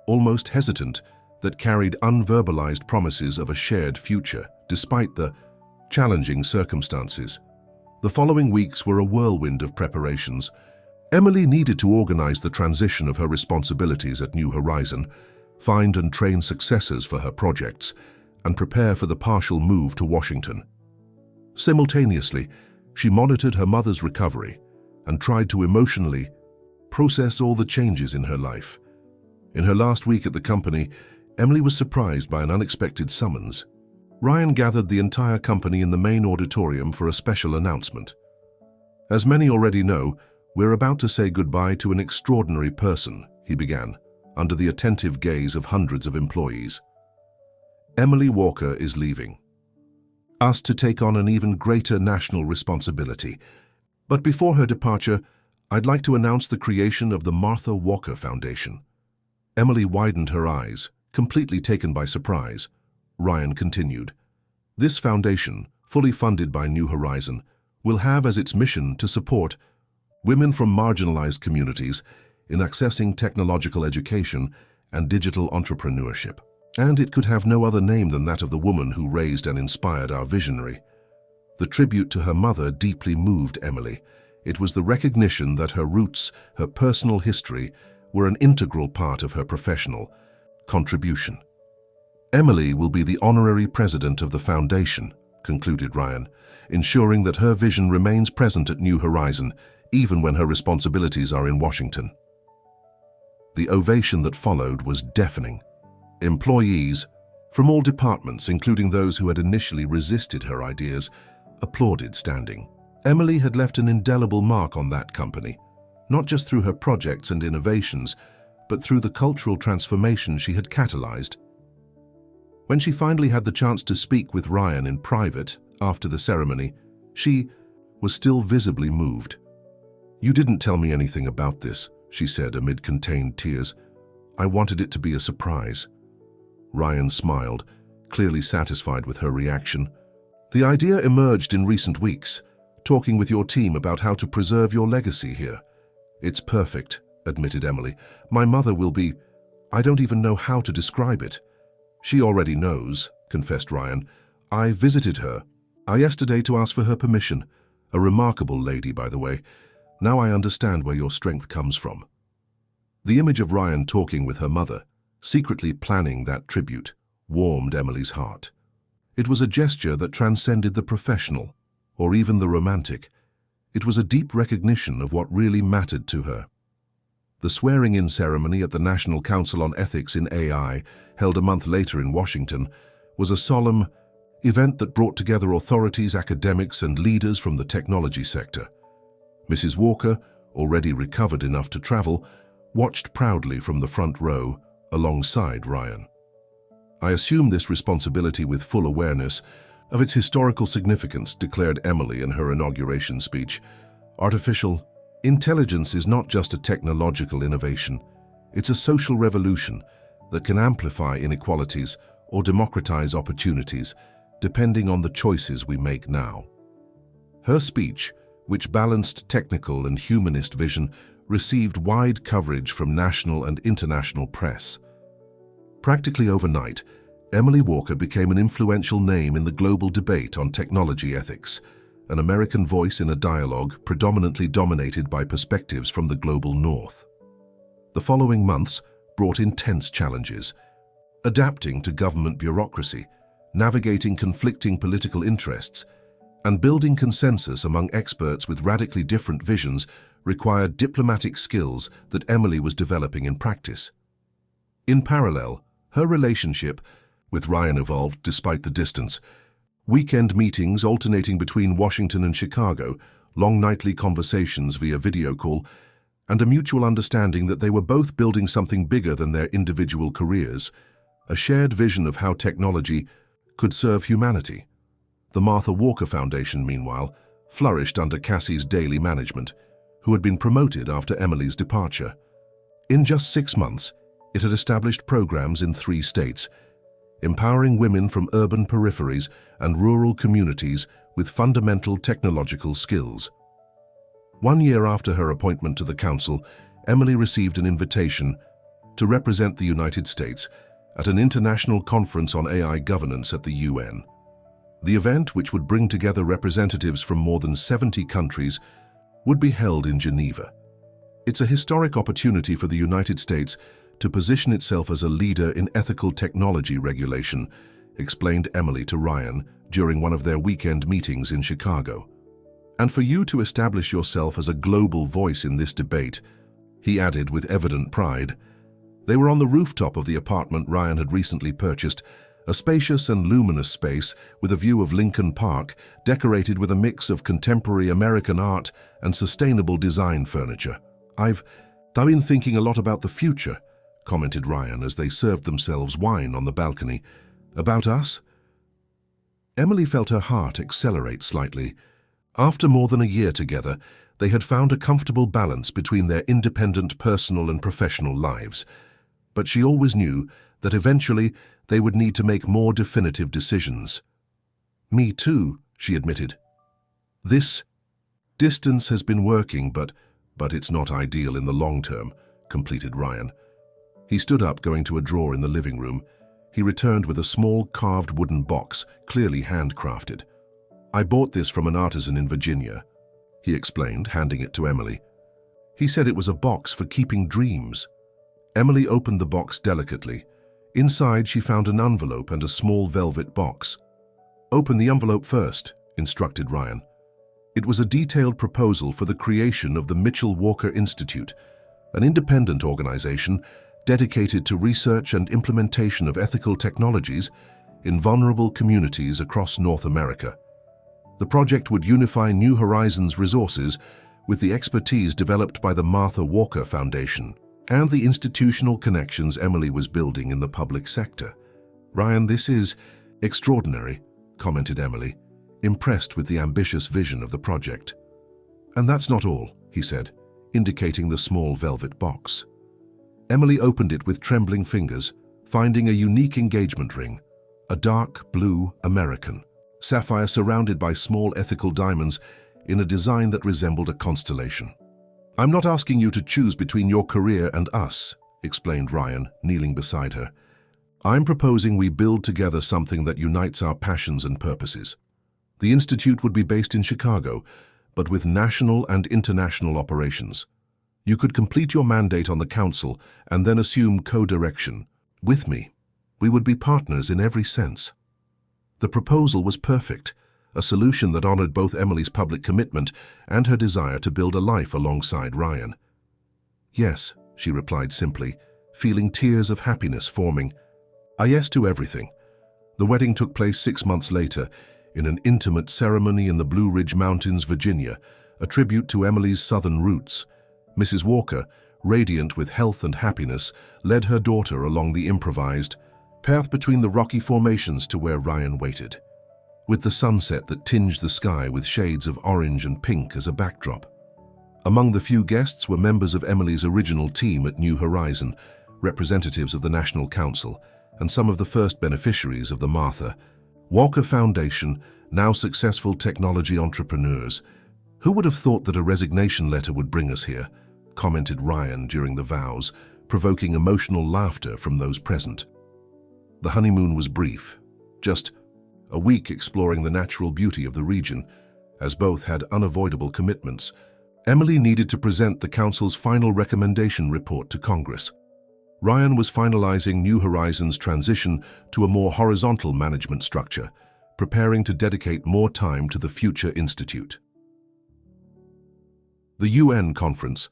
almost hesitant, that carried unverbalized promises of a shared future, despite the challenging circumstances. The following weeks were a whirlwind of preparations. Emily needed to organize the transition of her responsibilities at New Horizon, find and train successors for her projects, and prepare for the partial move to Washington. Simultaneously, she monitored her mother's recovery and tried to emotionally process all the changes in her life. In her last week at the company, Emily was surprised by an unexpected summons. Ryan gathered the entire company in the main auditorium for a special announcement. "As many already know, we're about to say goodbye to an extraordinary person," he began, under the attentive gaze of hundreds of employees. "Emily Walker is leaving us to take on an even greater national responsibility. But before her departure, I'd like to announce the creation of the Martha Walker Foundation." Emily widened her eyes, completely taken by surprise. Ryan continued, "This foundation, fully funded by New Horizon, will have as its mission to support women from marginalized communities in accessing technological education and digital entrepreneurship. And it could have no other name than that of the woman who raised and inspired our visionary." The tribute to her mother deeply moved Emily. It was the recognition that her roots, her personal history, were an integral part of her professional contribution. "Emily will be the honorary president of the foundation," concluded Ryan, ensuring that her vision remains present at New Horizon, even when her responsibilities are in Washington. The ovation that followed was deafening. Employees from all departments, including those who had initially resisted her ideas, applauded standing. Emily had left an indelible mark on that company, not just through her projects and innovations, but through the cultural transformation she had catalyzed. When she finally had the chance to speak with Ryan in private after the ceremony, she was still visibly moved. "You didn't tell me anything about this," she said amid contained tears. "I wanted it to be a surprise." Ryan smiled, clearly satisfied with her reaction. "The idea emerged in recent weeks, talking with your team about how to preserve your legacy here." "It's perfect," admitted Emily. "My mother will be... I don't even know how to describe it." "She already knows," confessed Ryan. "I visited her yesterday to ask for her permission. A remarkable lady, by the way. Now I understand where your strength comes from." The image of Ryan talking with her mother, secretly planning that tribute, warmed Emily's heart. It was a gesture that transcended the professional, or even the romantic. It was a deep recognition of what really mattered to her. The swearing-in ceremony at the National Council on Ethics in AI, held a month later in Washington, was a solemn event that brought together authorities, academics, and leaders from the technology sector. Mrs. Walker, already recovered enough to travel, watched proudly from the front row alongside Ryan. "I assume this responsibility with full awareness of its historical significance," declared Emily in her inauguration speech. "Artificial intelligence is not just a technological innovation. It's a social revolution that can amplify inequalities or democratize opportunities, depending on the choices we make now." Her speech, which balanced technical and humanist vision, received wide coverage from national and international press. Practically overnight, Emily Walker became an influential name in the global debate on technology ethics, an American voice in a dialogue predominantly dominated by perspectives from the global north. The following months brought intense challenges: adapting to government bureaucracy, navigating conflicting political interests, and building consensus among experts with radically different visions required diplomatic skills that Emily was developing in practice. In parallel, her relationship with Ryan evolved despite the distance. Weekend meetings alternating between Washington and Chicago, long nightly conversations via video call, and a mutual understanding that they were both building something bigger than their individual careers, a shared vision of how technology could serve humanity. The Martha Walker Foundation, meanwhile, flourished under Cassie's daily management, who had been promoted after Emily's departure. In just 6 months, it had established programs in 3 states, empowering women from urban peripheries and rural communities with fundamental technological skills. 1 year after her appointment to the council, Emily received an invitation to represent the United States at an international conference on AI governance at the UN. The event, which would bring together representatives from more than 70 countries, would be held in Geneva. It's a historic opportunity for the United States to position itself as a leader in ethical technology regulation, explained Emily to Ryan during one of their weekend meetings in Chicago. "And for you to establish yourself as a global voice in this debate," he added with evident pride. They were on the rooftop of the apartment Ryan had recently purchased, a spacious and luminous space with a view of Lincoln Park, decorated with a mix of contemporary American art and sustainable design furniture. I've been thinking a lot about the future," commented Ryan as they served themselves wine on the balcony. "About us?" Emily felt her heart accelerate slightly. After more than a year together, they had found a comfortable balance between their independent personal and professional lives. But she always knew that eventually they would need to make more definitive decisions. "Me too," she admitted. "This distance has been working, but it's not ideal in the long term," completed Ryan. He stood up, going to a drawer in the living room. He returned with a small carved wooden box, clearly handcrafted. "I bought this from an artisan in Virginia," he explained, handing it to Emily. "He said it was a box for keeping dreams." Emily opened the box delicately. Inside, she found an envelope and a small velvet box. "Open the envelope first," instructed Ryan. It was a detailed proposal for the creation of the Mitchell Walker Institute, an independent organization dedicated to research and implementation of ethical technologies in vulnerable communities across North America. The project would unify New Horizons resources with the expertise developed by the Martha Walker Foundation and the institutional connections Emily was building in the public sector. "Ryan, this is extraordinary," commented Emily, impressed with the ambitious vision of the project. "And that's not all," he said, indicating the small velvet box. Emily opened it with trembling fingers, finding a unique engagement ring, a dark blue American sapphire surrounded by small ethical diamonds in a design that resembled a constellation. "I'm not asking you to choose between your career and us," explained Ryan, kneeling beside her. "I'm proposing we build together something that unites our passions and purposes. The institute would be based in Chicago, but with national and international operations. You could complete your mandate on the council and then assume co-direction. With me, we would be partners in every sense." The proposal was perfect, a solution that honored both Emily's public commitment and her desire to build a life alongside Ryan. "Yes," she replied simply, feeling tears of happiness forming. "A yes to everything." The wedding took place 6 months later, in an intimate ceremony in the Blue Ridge Mountains, Virginia, a tribute to Emily's southern roots. Mrs. Walker, radiant with health and happiness, led her daughter along the improvised path between the rocky formations to where Ryan waited, with the sunset that tinged the sky with shades of orange and pink as a backdrop. Among the few guests were members of Emily's original team at New Horizon, representatives of the National Council, and some of the first beneficiaries of the Martha Walker Foundation, now successful technology entrepreneurs. "Who would have thought that a resignation letter would bring us here?" commented Ryan during the vows, provoking emotional laughter from those present. The honeymoon was brief, just a week exploring the natural beauty of the region, as both had unavoidable commitments. Emily needed to present the council's final recommendation report to Congress. Ryan was finalizing New Horizons' transition to a more horizontal management structure, preparing to dedicate more time to the future institute. The UN conference,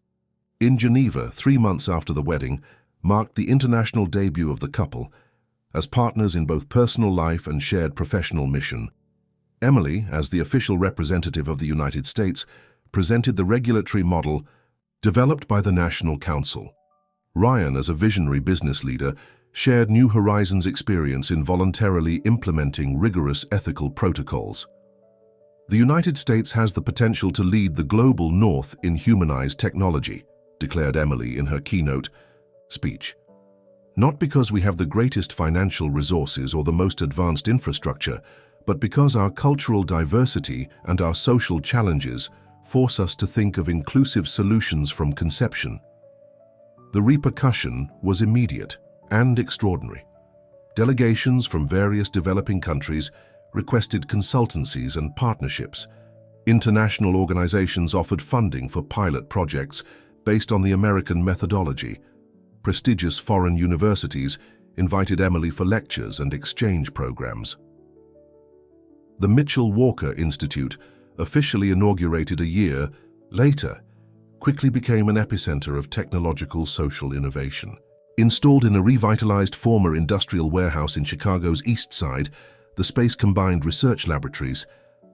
in Geneva 3 months after the wedding, marked the international debut of the couple, as partners in both personal life and shared professional mission. Emily, as the official representative of the United States, presented the regulatory model developed by the National Council. Ryan, as a visionary business leader, shared New Horizons' experience in voluntarily implementing rigorous ethical protocols. "The United States has the potential to lead the global north in humanized technology," declared Emily in her keynote speech. "Not because we have the greatest financial resources or the most advanced infrastructure, but because our cultural diversity and our social challenges force us to think of inclusive solutions from conception." The repercussion was immediate and extraordinary. Delegations from various developing countries requested consultancies and partnerships. International organizations offered funding for pilot projects based on the American methodology. Prestigious foreign universities invited Emily for lectures and exchange programs. The Mitchell Walker Institute, officially inaugurated a year later, quickly became an epicenter of technological social innovation. Installed in a revitalized former industrial warehouse in Chicago's East Side, the space combined research laboratories,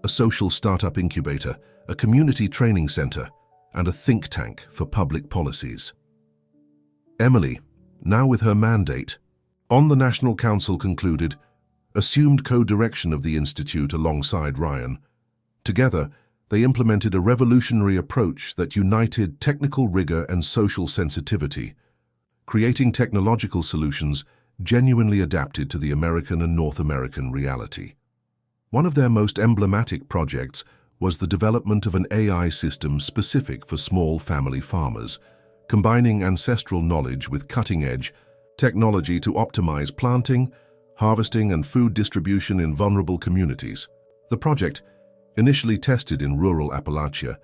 a social startup incubator, a community training center, and a think tank for public policies. Emily, now with her mandate on the National Council, concluded, assumed co-direction of the Institute alongside Ryan. Together, they implemented a revolutionary approach that united technical rigor and social sensitivity, creating technological solutions genuinely adapted to the American and North American reality. One of their most emblematic projects was the development of an AI system specific for small family farmers, combining ancestral knowledge with cutting-edge technology to optimize planting, harvesting, and food distribution in vulnerable communities. The project, initially tested in rural Appalachia,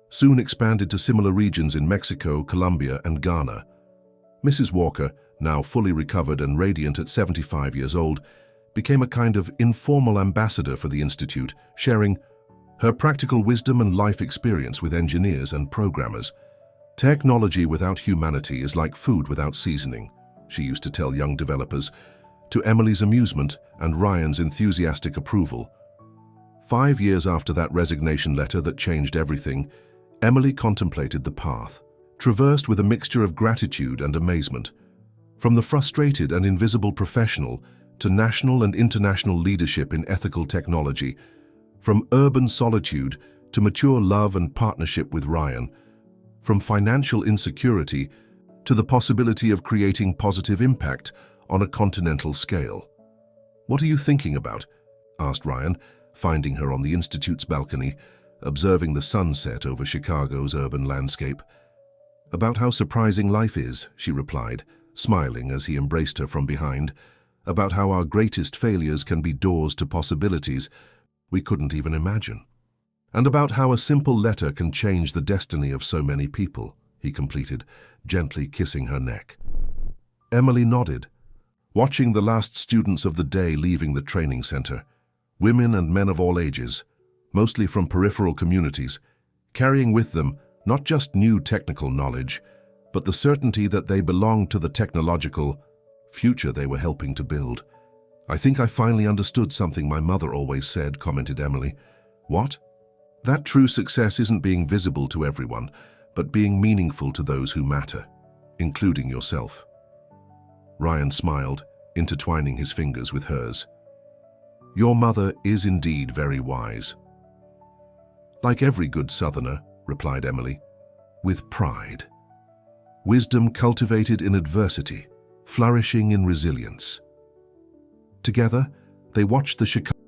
soon expanded to similar regions in Mexico, Colombia, and Ghana. Mrs. Walker, now fully recovered and radiant at 75 years old, became a kind of informal ambassador for the Institute, sharing her practical wisdom and life experience with engineers and programmers. "Technology without humanity is like food without seasoning," she used to tell young developers, to Emily's amusement and Ryan's enthusiastic approval. 5 years after that resignation letter that changed everything, Emily contemplated the path, traversed with a mixture of gratitude and amazement. From the frustrated and invisible professional to national and international leadership in ethical technology, from urban solitude to mature love and partnership with Ryan, from financial insecurity to the possibility of creating positive impact on a continental scale. "What are you thinking about?" asked Ryan, finding her on the Institute's balcony, observing the sunset over Chicago's urban landscape. "About how surprising life is," she replied, smiling as he embraced her from behind. "About how our greatest failures can be doors to possibilities we couldn't even imagine. And about how a simple letter can change the destiny of so many people," he completed, gently kissing her neck. Emily nodded, watching the last students of the day leaving the training center, women and men of all ages, mostly from peripheral communities, carrying with them not just new technical knowledge, but the certainty that they belonged to the technological future they were helping to build. "I think I finally understood something my mother always said," commented Emily. "What?" "That true success isn't being visible to everyone, but being meaningful to those who matter, including yourself." Ryan smiled, intertwining his fingers with hers. "Your mother is indeed very wise." "Like every good Southerner," replied Emily, "with pride. Wisdom cultivated in adversity, flourishing in resilience." Together, they watched the Chicago